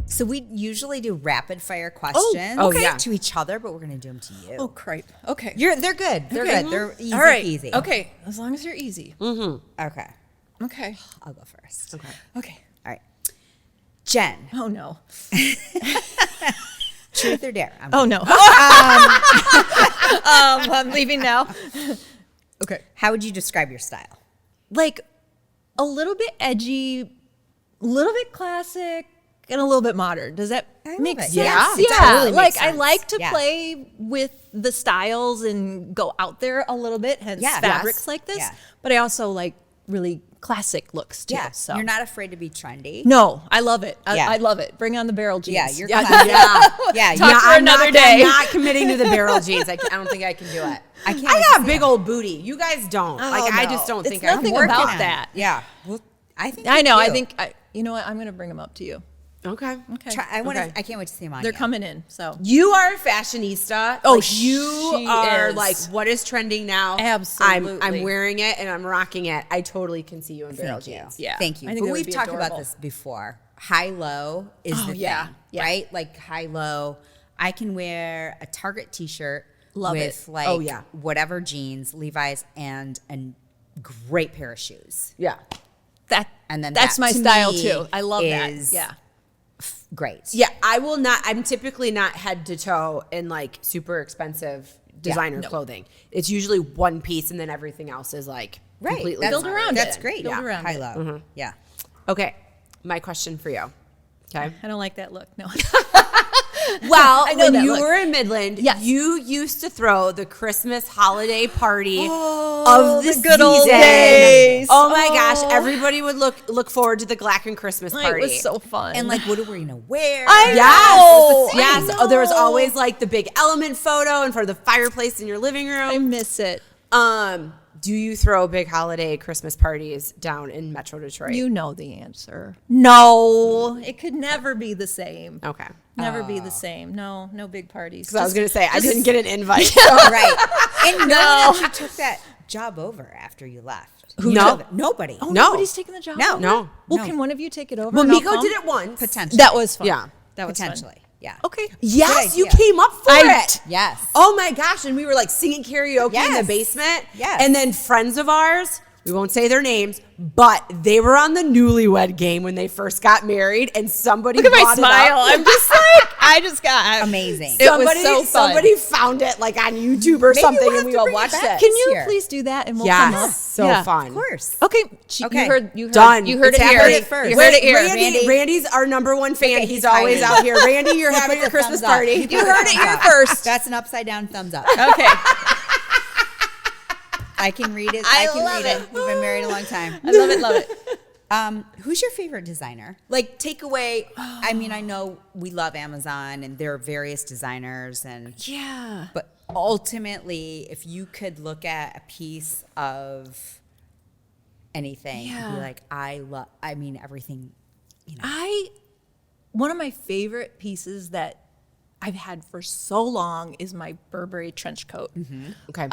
So we usually do rapid fire questions yeah. to each other, but we're going to do them to you. Oh, cripe. Okay. They're good. They're Okay. good. They're easy All right. peasy. Okay. As long as you're easy. Okay. Okay. I'll go first. Okay. All right. Jen, Oh, no. truth or dare? Oh, no. I'm leaving now. Okay. How would you describe your style? Like a little bit edgy, a little bit classic, and a little bit modern. Does that make it. sense? Yeah. Yeah. It totally makes Like I sense. like to Yeah. play with the styles and go out there a little bit, hence Yeah. fabrics Yes. like this. Yeah. But I also like really classic looks too. Yeah. So You're not afraid to be trendy. No, I love it. Yeah. I love it. Bring on the barrel jeans. Yeah. You're Yeah, classy. Yeah. Talk for I'm another not, day. I'm not committing to the barrel jeans. I don't think I can do it. I can't I wait got to a see big them. old booty. You guys don't. Like I just don't It's think I nothing can. Working about on it. that. Yeah. Well, I think I know. you I do. think you know what? I'm going to bring them up to you. Okay. Okay. I want to. Okay. I can't wait to see them on. They're you. coming in. So You are a fashionista. Oh, Like, you she are is. like what is trending now. Absolutely. I'm wearing it and I'm rocking it. I totally can see you in barrel Thank you. jeans. Yeah. Thank you. I think But that would we've be talked about adorable. this before. High low is Oh, the yeah. thing, Yeah. right? Like high low. I can wear a Target T-shirt Love with it. like Oh, yeah. whatever jeans, Levi's, and a great pair of shoes. Yeah. And then that's that, my to style me, too. I love that. is Yeah. Great. Yeah, I will not. I'm typically not head to toe in like super expensive designer no. clothing. It's usually one piece and then everything else is like Right. completely Build around That's it. great. Build around High it. low. Yeah. Okay, my question for you. Okay. I don't like that look. No. Well, I know when that you look. were in Midland, Yes. you used to throw the Christmas holiday party Oh, of the good old season. days. Oh my gosh, Oh. everybody would look forward to the Glackin Christmas party. It was so fun. And like, what are we gonna wear? I Yes, know. yes. I Oh, there was know. always like the big element photo in front of the fireplace in your living I room. miss it. Do you throw big holiday Christmas parties down in Metro Detroit? You know the answer. No, it could never be the same. Okay. Never be the same. No big parties. Because I was going to say, I just- didn't get an invite. so- Right. And no one actually took that job over after you left. No. Nobody. Oh, No. nobody's taking the job. No. over? No. Well, No. can one of you take it over? Well, and I'll Meko come? did it once. Potentially. That was fun. Yeah. That was Potentially. fun. Yeah. Okay. Yes, Good you idea. came up for it. Yes. Oh my gosh. And we were like singing karaoke in the Yes. basement. Yes. And then friends of ours, we won't say their names, but they were on the newlywed game when they first got married, and somebody Look at my brought it smile. up. I'm just like, I just got Amazing. It was so fun. Somebody found it like on YouTube or Maybe something, we'll and we have to all bring it watched back. it. Can you Here. please do that and we'll come up? Yes, so Yeah. fun. Of course. Okay, Okay. You heard Done. You heard It's it here. happening. Heard it first. You heard it here. Randy's our number one fan. Okay, he's he's always hiding. out here. Randy, you're having your Christmas Thumbs up. party. He put You the heard it thumbs here up. first. That's an upside down thumbs up. Okay. I can read it. I I can love read it. it. We've been married a long time. I love it. Love it. Who's your favorite designer? Like, take away. I mean, I know we love Amazon and there are various designers, Yeah. but ultimately, if you could look at a piece of anything and Yeah. be like, I mean, everything. You know, One of my favorite pieces that I've had for so long is my Burberry trench coat. Okay.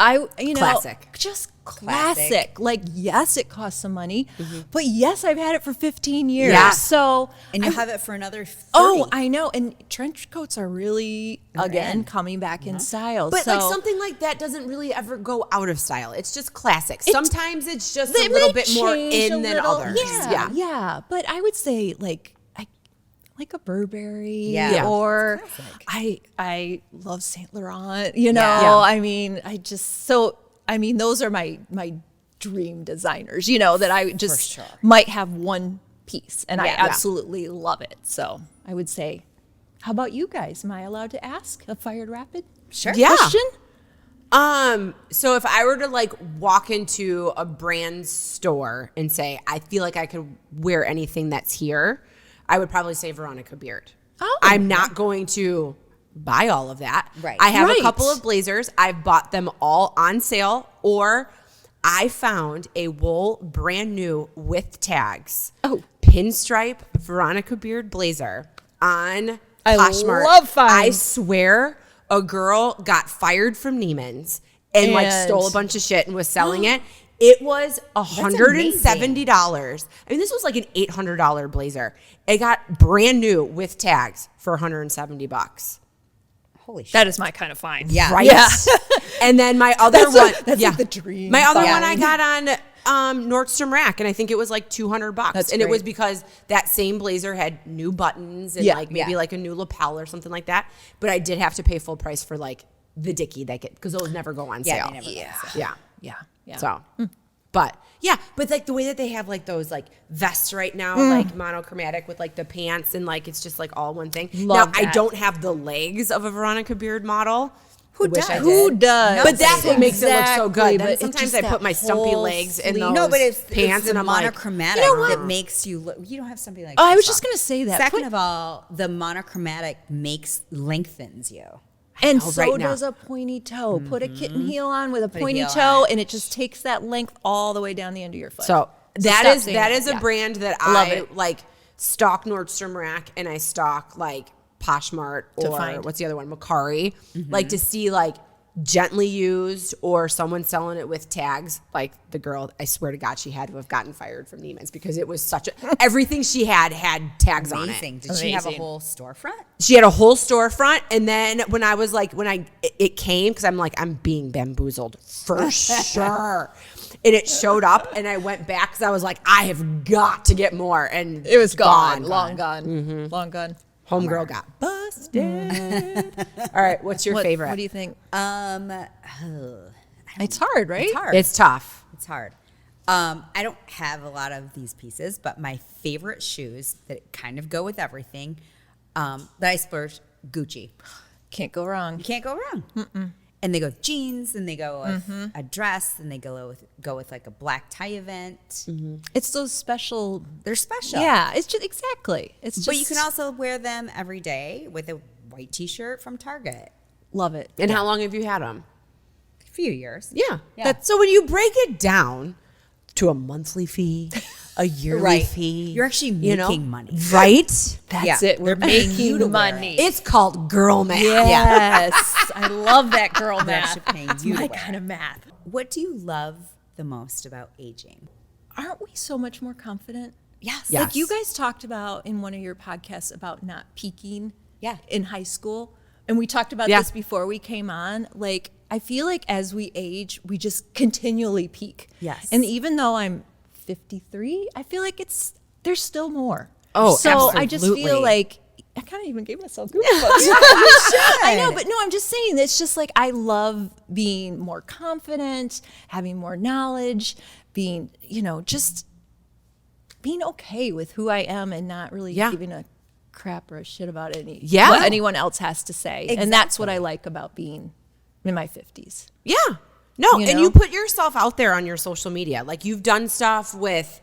Classic. Just Classic. classic. Like, yes, it costs some money, but yes, I've had it for 15 years. Yeah. So, and you'll have it for another 30. oh, I know. And trench coats are really, again, in. coming back in style. But so, like something like that doesn't really ever go out of style. It's just classic. Sometimes it's just they a little may bit more change in a than little. others. Yeah, yeah. But I would say like a Burberry, Yeah. or Classic. I love Saint Laurent. You know, Yeah. I mean, those are my dream designers. You know, that I just sure. might have one piece, and I Yeah. absolutely love it. So I would say, how about you guys? Am I allowed to ask a fired rapid Sure. Yeah. question? So if I were to like walk into a brand store and say, I feel like I could wear anything that's here, I would probably say Veronica Beard. Oh. I'm not going to buy all of that. Right. I have Right. a couple of blazers. I've bought them all on sale, or I found a wool brand new with tags. Oh. Pinstripe Veronica Beard blazer on I Poshmark. love finds. I swear a girl got fired from Neiman's and like And- stole a bunch of shit and was selling it. It was $170. I mean, this was like an $800 blazer. It got brand new with tags for $170. Holy shit. That is my kind of find. Yeah. Right. Yeah. And then my other one, that's yeah. like the dream My other find. one I got on Nordstrom Rack, and I think it was like $200. That's and it great. was because that same blazer had new buttons and Yeah. like maybe Yeah. like a new lapel or something like that. But I did have to pay full price for like the dickie that because those never go on Yeah, sale. they never go on sale. Yeah. Yeah. So, but yeah, but like the way that they have like those like vests right now, like monochromatic with like the pants and like it's just like all one thing. Love now I that. don't have the legs of a Veronica Beard model. I wish does? I Who did. does? But that's what makes it look so Exactly, good. but Then it's sometimes just I that put my stumpy whole legs in sleeve. those No, but it's pants the and I'm like, monochromatic you know what? that makes you look. You don't have something like. Oh, I was this just on. gonna say that. Second Put- of all, the monochromatic And know, lengthens so right now. does a pointy toe. Put a kitten heel on with a a pointy heel toe, on. and it just takes that length all the way down the end of your foot. So that stop is saying that that. is a Yeah. brand that Love I it. like stock Nordstrom Rack and I stock like Poshmark To or find. what's the other one? Macari. Like to see like gently used or someone selling it with tags. Like the girl, I swear to God, she had to have gotten fired from Neiman's because it was such a everything she had tags on it. Amazing. Did she have a Amazing. whole storefront? She had a whole storefront, and then when it came, because I'm like, I'm being bamboozled for sure. And it showed up, and I went back because I was like, I have got to get more. And it was gone, long gone, long gone. Homegirl got busted. All right, what's your favorite? What do you think? It's It's hard, right? hard. It's tough. It's hard. I don't have a lot of these pieces, but my favorite shoes that kind of go with everything that I splurged, Gucci. Can't go wrong. You can't go wrong. Mm-mm. And they go with jeans, and they go with a dress, and they go with like a black tie event. Mm-hmm. It's those special. They're special. Yeah, it's just exactly. It's just. But you can also wear them every day with a white T-shirt from Target. Love it. And how long have you had them? A few years. Yeah. So when you break it down to a monthly fee, a yearly fee, you're actually making money. Right? That's it. We're making money. It's called girl math. Yes. I love that girl They're math. actually paying you to My wear kind it. of math. What do you love the most about aging? Aren't we so much more confident? Yes. Yes. Like you guys talked about in one of your podcasts about not peaking in high school. And we talked about this before we came on. Like, I feel like as we age, we just continually peak. Yes. And even though I'm 53, I feel like there's still more. Oh, so I just absolutely. feel like I kind of even gave myself goosebumps. I know, but no, I'm just saying it's just like I love being more confident, having more knowledge, being, just being okay with who I am and not really giving a crap or a shit about what anyone else has to say. Exactly. And that's what I like about being in my 50s. Yeah. No, You and know? you put yourself out there on your social media. Like you've done stuff with,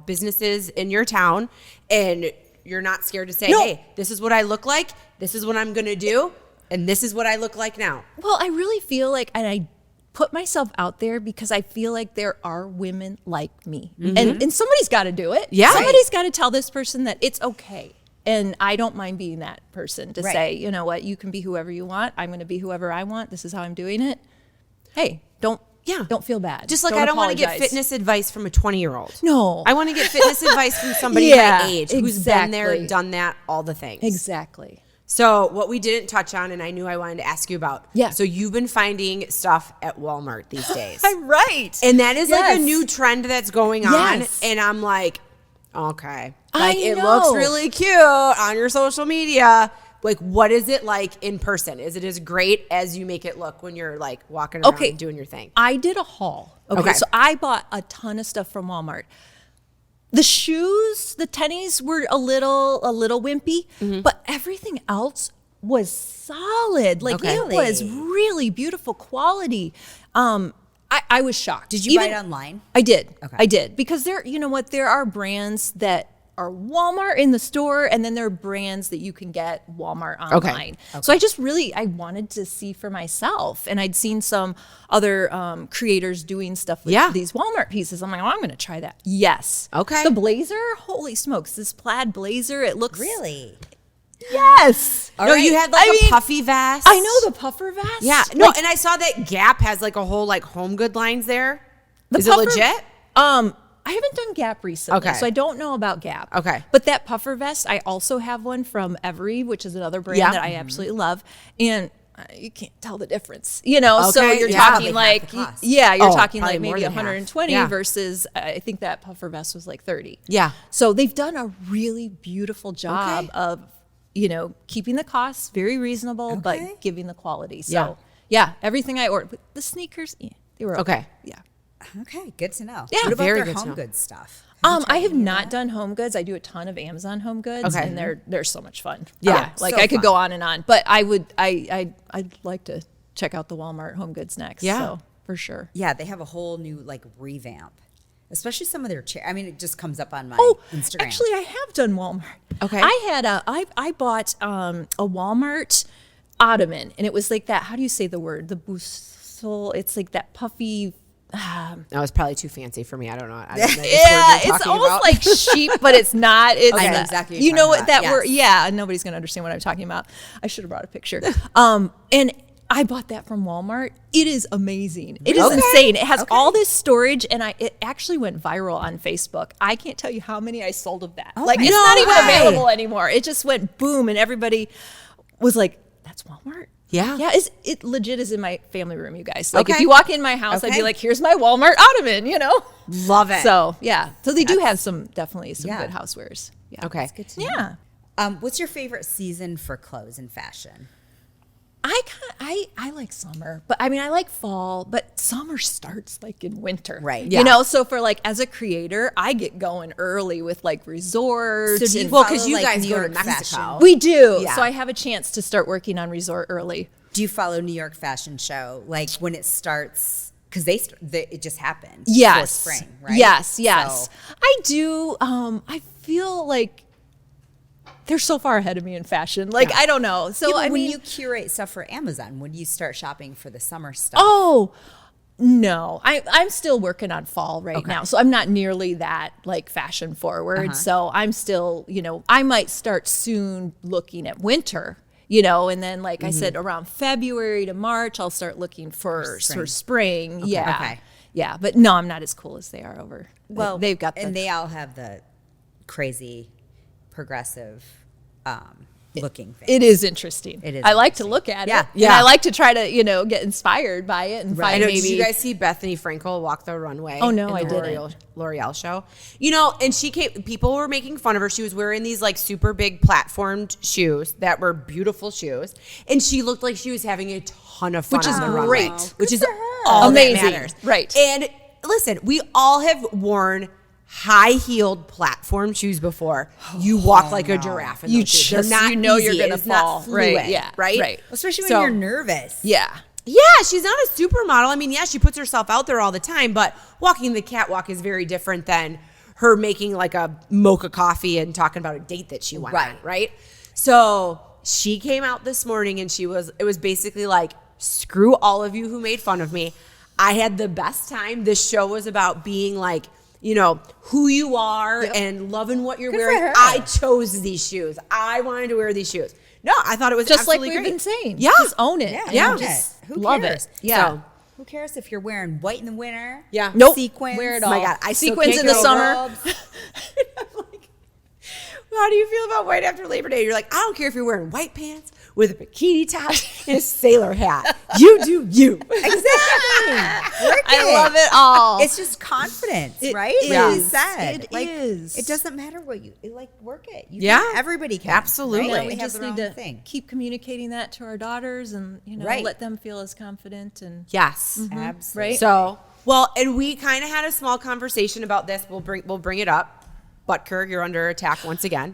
businesses in your town, and you're not scared to say, hey, this is what I look like. This is what I'm going to do. And this is what I look like now. Well, I really feel like, and I put myself out there because I feel like there are women like me. And somebody's got to do it. Yeah. Somebody's got to tell this person that it's okay. And I don't mind being that person to say, you know what, you can be whoever you want. I'm going to be whoever I want. This is how I'm doing it. Hey, don't feel bad. Just like Don't I don't want to get apologize. fitness advice from a 20-year-old. No. I want to get fitness advice from somebody my age who's been there, exactly. done that, all the things. Exactly. So what we didn't touch on, and I knew I wanted to ask you about. Yeah. So you've been finding stuff at Walmart these days. I'm right. And that is like Yes. a new trend that's going on. Yes. And I'm like, okay. I Like it know. looks really cute on your social media. Like, what is it like in person? Is it as great as you make it look when you're like walking around and doing your thing? I did a haul. Okay. So I bought a ton of stuff from Walmart. The shoes, the tennies were a little wimpy, but everything else was solid. Like it was really beautiful quality. I was shocked. Did you buy it online? I did. Okay. I did. Because there are brands that are Walmart in the store, and then there are brands that you can get Walmart online. Okay. So I wanted to see for myself. And I'd seen some other creators doing stuff with these Walmart pieces. I'm like, I'm going to try that. Yes. Okay. The blazer, holy smokes, this plaid blazer, it looks. Really? Yes. You had like a puffy vest. I know, the puffer vest. Yeah. No, and I saw that Gap has like a whole like home good lines there. Is it legit? I haven't done Gap recently, so I don't know about Gap. Okay. But that puffer vest, I also have one from Every, which is another brand that I absolutely love. And you can't tell the difference, so you're talking like, you're talking like maybe 120 versus I think that puffer vest was like 30. Yeah. So they've done a really beautiful job of, keeping the costs very reasonable, but giving the quality. So everything I ordered, the sneakers, they were okay. Yeah. Okay, good to know. Yeah, what about very their good to home know. goods stuff? I have not done home goods. I do a ton of Amazon home goods, and they're so much fun. Yeah, like so I could fun. go on and on, but I'd like to check out the Walmart home goods next. Yeah. So, for sure. Yeah, they have a whole new like revamp, especially some of their chairs. I mean, it just comes up on my Instagram. Actually, I have done Walmart. Okay. I bought a Walmart ottoman, and it was like that. How do you say the word? The bustle. It's like that puffy. That was probably too fancy for me. I don't know. It's almost like sheep, but it's not. It's I know exactly what you you're know talking what that about. word? Yes. Yeah, nobody's gonna understand what I'm talking about. I should have brought a picture. And I bought that from Walmart. It is amazing. It is insane. It has all this storage, and it actually went viral on Facebook. I can't tell you how many I sold of that. Like it's not even available anymore. It just went boom, and everybody was like, "That's Walmart." Yeah. Yeah, it legit is in my family room, you guys. Like if you walk in my house, I'd be like, here's my Walmart ottoman, Love it. So, yeah. So they do have definitely some good housewares. Yeah. Okay. Good to know. Yeah. What's your favorite season for clothes and fashion? I like summer, but I mean, I like fall, but summer starts like in winter. Right. Yeah. You know, so for like, as a creator, I get going early with like resorts. So do you and- Well, follow, 'cause you like, guys New go to York Mexico. fashion? we do. Yeah. So I have a chance to start working on resort early. Do you follow New York Fashion Show? Like when it starts, because it just happened. Yes. For spring, right? Yes. So- I do. I feel like they're so far ahead of me in fashion. Like, I don't know. So Yeah, but I when mean, you curate stuff for Amazon, when you start shopping for the summer stuff. oh, no, I'm still working on fall right now. So I'm not nearly that like fashion forward. So I'm still, I might start soon looking at winter, and then like I said, around February to March, I'll start looking for spring. Yeah. Okay. Yeah. But no, I'm not as cool as they are over. Well, they've got and they all have the crazy, progressive looking thing. It is interesting. It is I like to look at Yeah. it. Yeah. And I like to try to, get inspired by it and I find know. maybe. Did you guys see Bethany Frankel walk the runway? Oh, no, in I the didn't. L'Oreal show. And she came. People were making fun of her. She was wearing these like super big platformed shoes that were beautiful shoes, and she looked like she was having a ton of fun Which on is the runway, great. which Good is for her. all Amazing. that matters. Right. And listen, we all have worn high-heeled platform shoes before. You walk like a giraffe in You those shoes. They're just- not you know you're easy. gonna It's not fall. fluid, Right, yeah, right? right. Especially when So- you're nervous. Yeah. Yeah, she's not a supermodel. I mean, yeah, she puts herself out there all the time, but walking the catwalk is very different than her making like a mocha coffee and talking about a date that she went on, right? So she came out this morning and it was basically like, screw all of you who made fun of me. I had the best time. This show was about being like, who you are and loving what you're Good for wearing. her. I chose these shoes. I wanted to wear these shoes. No, I thought it was Just like absolutely we've great. been saying. Yeah. Just own it. Yeah. own Just it. Who love cares? it. Yeah. So- Who cares if you're wearing white in the winter? Yeah. Nope. Sequins. Wear it Oh all. my God, I still Sequins can't in the get summer. Robes. How do you feel about white after Labor Day? You're like, I don't care if you're wearing white pants with a bikini top and a sailor hat. You do you. Exactly. Work I love it all. It's just confidence, It right? is. Like you said. It like, is. It doesn't matter what you work it. You Yeah. can, everybody can. Absolutely. Right? We They have just their need own to thing. keep communicating that to our daughters and, Right. let them feel as confident and Yes. Absolutely. right. So, well, and we kind of had a small conversation about this. We'll bring it up. Butker, you're under attack once again.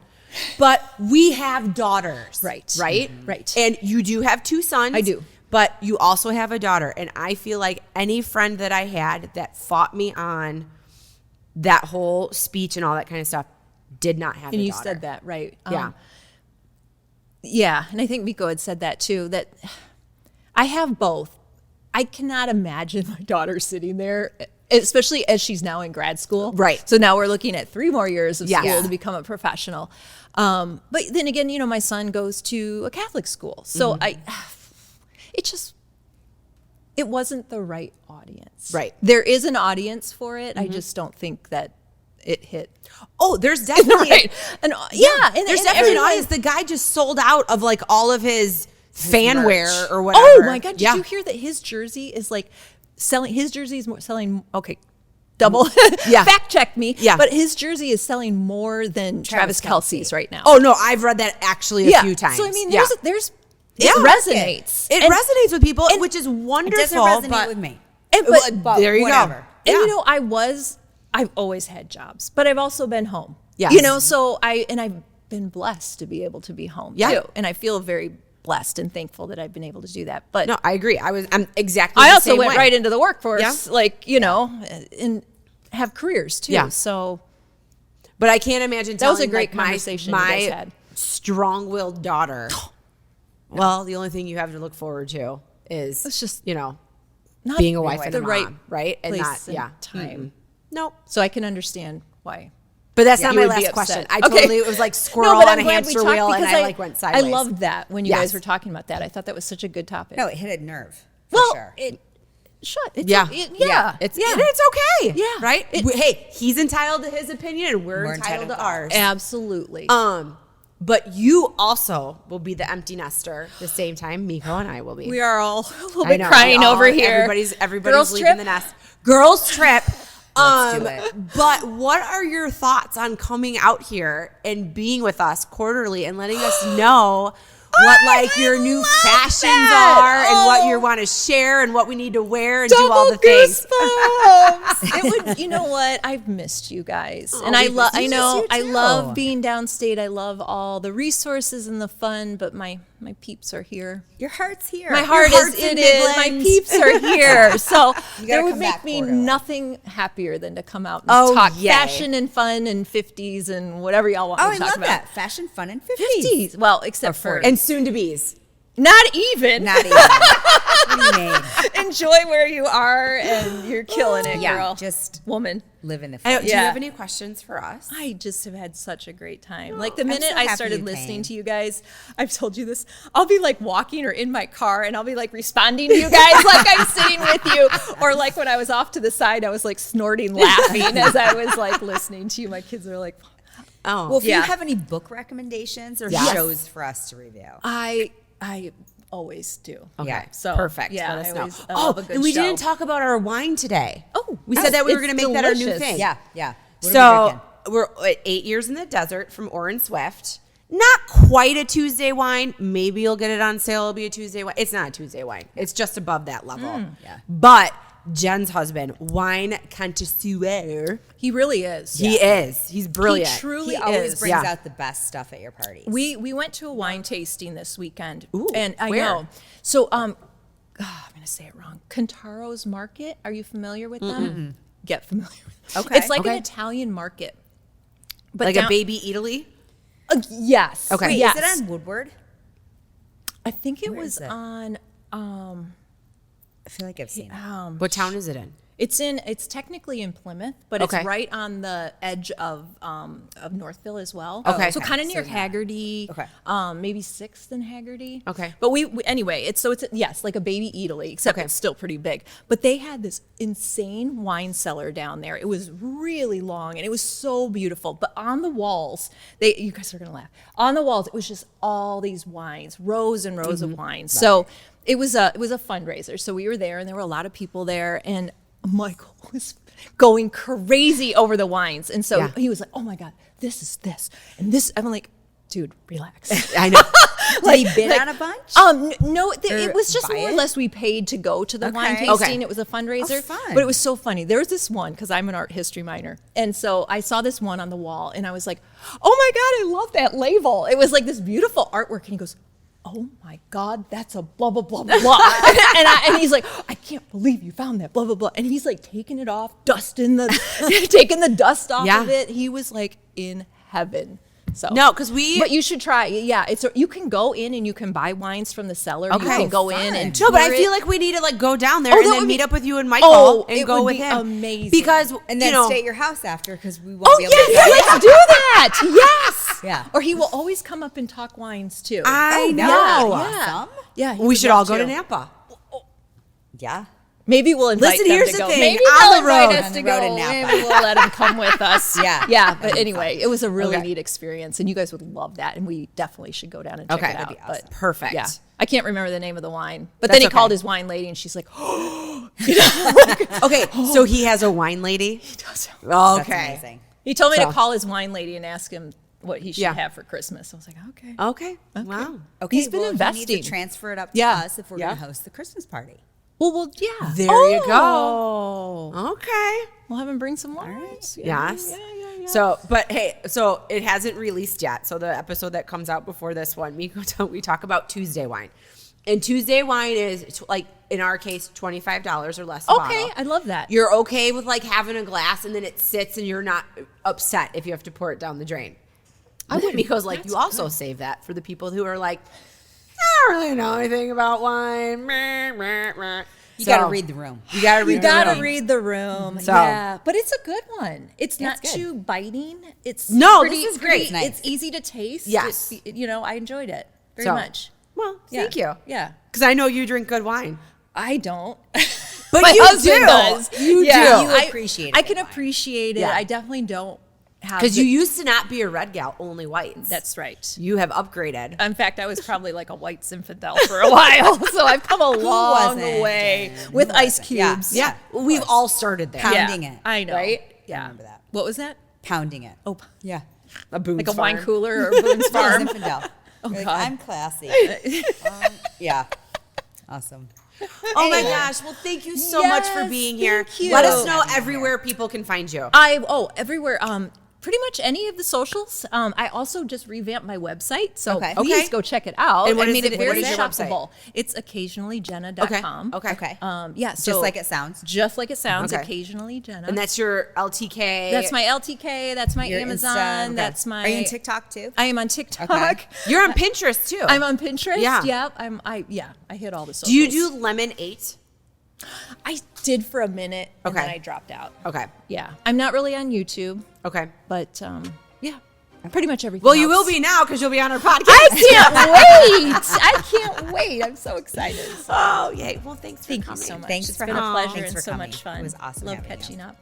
But we have daughters. Right. Right? Right. And you do have two sons. I do. But you also have a daughter. And I feel like any friend that I had that fought me on that whole speech and all that kind of stuff did not have And a you daughter. said that, right. Yeah. Yeah, and I think Meko had said that too, that I have both. I cannot imagine my daughter sitting there, especially as she's now in grad school. Right. So now we're looking at 3 more years of Yeah. school to become a professional. But then again, my son goes to a Catholic school. So it wasn't the right audience. Right. There is an audience for it. I just don't think that it hit. Oh, there's definitely Right. And yeah, and there's and definitely an everyone- audience. The guy just sold out of like all of his fan merch. wear or whatever. Oh my God! Did Yeah. you hear that his jersey is like selling? His jersey is selling. Okay, double. Yeah. Fact check me. Yeah. But his jersey is selling more than Travis Kelce's right now. Oh no, I've read that actually a few times. So I mean, Yeah. there's Yeah. it resonates. It And- resonates with people, which is It wonderful. doesn't resonate but with me. and- Well, but there you whatever. go. And Yeah. I've always had jobs, but I've also been home. Yes. So I've been blessed to be able to be home Yeah. too. And I feel very blessed and thankful that I've been able to do that. But No, I agree. I'm exactly. I the also same went way. right into the workforce, Yeah. and have careers too. Yeah. So But I can't imagine. That was a telling, great like, my- conversation you My, guys had. strong-willed daughter. Well, the only thing you have to look forward to is It's just not being a wife and the a right mom, right? And place not and time. Nope. So I can understand why. But that's not You my would be last question. upset. I Okay. totally, it was like squirrel but on I'm a glad we hamster talked wheel, and because I like went sideways. I loved that when you Yes. guys were talking about that. I thought that was such a good topic. No, it hit a nerve. For well, sure. It's Yeah. yeah. It's okay. Yeah. Right? It- Hey, he's entitled to his opinion and we're entitled to ours. Absolutely. But you also will be the empty nester the same time Meko and I will be. we are all a little I bit know, crying we all- over here. Everybody's Girls leaving trip? the nest. Girls trip. Let's do it. But what are your thoughts on coming out here and being with us quarterly and letting us know what like your new fashions are and what you want to share and what we need to wear and do all the things. It would, you know what? I've missed you guys, and we missed I you know too. I love being downstate. I love all the resources and the fun, but my peeps are here. Your heart's here. My heart Your heart's is in it is. My Midland. peeps are here. So there would come make back me quarterly. nothing happier than to come out and Oh, talk yay. fashion and fun and 50s and whatever y'all want Oh, me I to talk love about. that. Fashion, fun, and 50s. 50s. Well, except Or for 40s. And soon to be's. not even. Not even. What do you mean? Enjoy where you are, and you're killing it, Yeah, girl. just woman. live in the Do future. you Yeah. have any questions for us? I just have had such a great time. Like the minute so I happy started you listening came. to you guys, I've told you this. I'll be like walking or in my car and I'll be like responding to you guys like I'm sitting with you. Or like when I was off to the side, I was like snorting laughing as I was like listening to you. My kids are like, Oh, Well, if Yeah. you have any book recommendations or Yes. shows for us to review. I always do. okay. Yeah. So Perfect. Yeah, Let us I know. always Oh, love a good and we show. didn't talk about our wine today. Oh, we said that we were it's going to make that our new delicious. thing. Yeah, yeah. What are we So drinking? we're at 8 Years in the Desert from Orin Swift. Not quite a Tuesday wine. Maybe you'll get it on sale. It'll be a Tuesday wine. It's not a Tuesday wine. It's just above that level. Yeah. But Jen's husband, wine connoisseur, He really is. he is. He's brilliant. He truly He always is. brings Yeah. out the best stuff at your parties. We went to a wine tasting this weekend. Ooh, and I where? know. So I'm gonna say it wrong. Cantaro's Market. Are you familiar with them? Get familiar with them. Okay. It's like Okay. an Italian market. But Like down- a baby Italy? yes. Okay. Wait, Yes. is it on Woodward? I think it Where was is it? on I feel like I've seen it. What town is it in? it's technically in Plymouth, but Okay. it's right on the edge of Northville as well. Okay. So kind of near So not- Haggerty. Okay. Maybe 6th and Haggerty. Okay. But we anyway, it's yes, like a baby Italy, except Okay. it's still pretty big. But they had this insane wine cellar down there. It was really long and it was so beautiful. But on the walls, you guys are gonna laugh. On the walls, it was just all these wines, rows and rows of wines. So it was a fundraiser. So we were there and there were a lot of people there, and Michael was going crazy over the wines. And so Yeah. he was like, oh my God, this is this. And this, I'm like, dude, relax. I know. Did he bid on a bunch? No, Or it was just buy more or it? less we paid to go to the wine Okay. tasting. Okay. It was a fundraiser. Oh, fun. But it was so funny. There was this one, because I'm an art history minor. And so I saw this one on the wall and I was like, oh my God, I love that label. It was like this beautiful artwork. And he goes, oh my God, that's a blah, blah, blah, blah. and he's like, I can't believe you found that, blah, blah, blah. And he's like taking it off, taking the dust off Yeah. of it. He was like in heaven. So No, 'cause we- But you should try. Yeah, you can go in and you can buy wines from the cellar. You Okay. can go Fun. in and No, but I tour feel it. like we need to like go down there Oh, and that then would meet be- up with you and Michael Oh, and it go would with be him. amazing. Because And then you know, stay at your house after because we won't Oh be able to yeah, go. let's do that. Yes. Yeah. Or he will always come up and talk wines too. I Oh, know. yeah. Awesome. Yeah, he we would should love all go to Napa. Yeah. Maybe we'll invite Listen, them here's to the go. thing, Maybe on they'll the road. invite us On to the road go. in Napa. Maybe we'll let them come with us. Yeah. Yeah. That'd But be anyway, it was a really Okay. neat experience, and you guys would love that, and we definitely should go down and check Okay. it out. That'd be But Perfect. yeah, I can't remember the name of the wine, but That's then he okay. called his wine lady, and she's like, Okay, so he has a wine lady. he does. That's Okay. amazing. He told me So- to call his wine lady and ask him what he should Yeah. have for Christmas. I was like, okay. Okay. Wow. Okay, He's been well, You investing. need to transfer it up to Yeah. us if we're Yeah. going to host the Christmas party. Well, yeah. There you go. Okay. We'll have him bring some wines. Yes. Yeah. So, but hey, so it hasn't released yet. So the episode that comes out before this one, we talk about Tuesday wine. And Tuesday wine is like, in our case, $25 or less a Okay, bottle. I love that. You're okay with like having a glass and then it sits and you're not upset if you have to pour it down the drain. I wouldn't, because like you also save that for the people who are like, I don't really know anything about wine. You got to read the room. You got to read You the gotta room. read the room. So- Yeah, but it's a good one. It's Yeah, not it's good. too biting. It's No, pretty, this is great. pretty- Nice. It's easy to taste. Yes. I enjoyed it very So- much. Well, Yeah. thank you. Yeah, Because I know you drink good wine. I don't. But My you husband do. does. You Yeah, do. You I- appreciate I a can good wine. appreciate it. Yeah. I definitely don't have. Because you used to not be a red gal, only whites. That's right. You have upgraded. In fact, I was probably like a white Zinfandel for a while, so I've come a long wasn't? way Who with ice wasn't? Yeah. cubes. Yeah. We've all started there. Pounding it. I know. Right? Yeah. remember that. What was that? Pounding it. Oh, Yeah. A Boone's like a wine Farm. cooler or a Boone's Farm. Zinfandel. Like, God. I'm classy. Yeah. Awesome. Oh my gosh. Well, thank you so much for Yes, being here. thank you. Let us know everywhere people can find you. Everywhere. Pretty much any of the socials. I also just revamped my website, so Okay. please go check it out. And what I is made it- it what very is your website? shoppable. It's occasionallyjenna.com. Okay. Yeah. So Just like it sounds. Just like it sounds. Okay. Occasionally Jenna. And that's your LTK. That's my LTK. That's my Your Amazon. Insta, okay. That's my. Are you on TikTok too? I am on TikTok. Okay. You're on Pinterest too. I'm on Pinterest. Yeah. Yep. I hit all the socials. Do you do Lemon 8? I did for a minute, and Okay. then I dropped out. Okay. Yeah. I'm not really on YouTube, Okay. but yeah, pretty much everything. Well, you else. will be now because you'll be on our podcast. I can't wait. I'm so excited. Oh, yay. Well, thanks for Thank coming. you so much. Thanks It's for been a coming. pleasure Thanks and for so coming. much fun. It was awesome Love having you. catching up.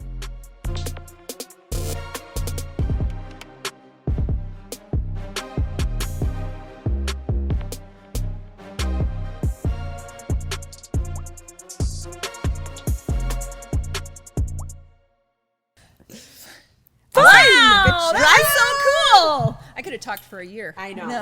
Wow, that's so cool. I could have talked for a year. I know. No.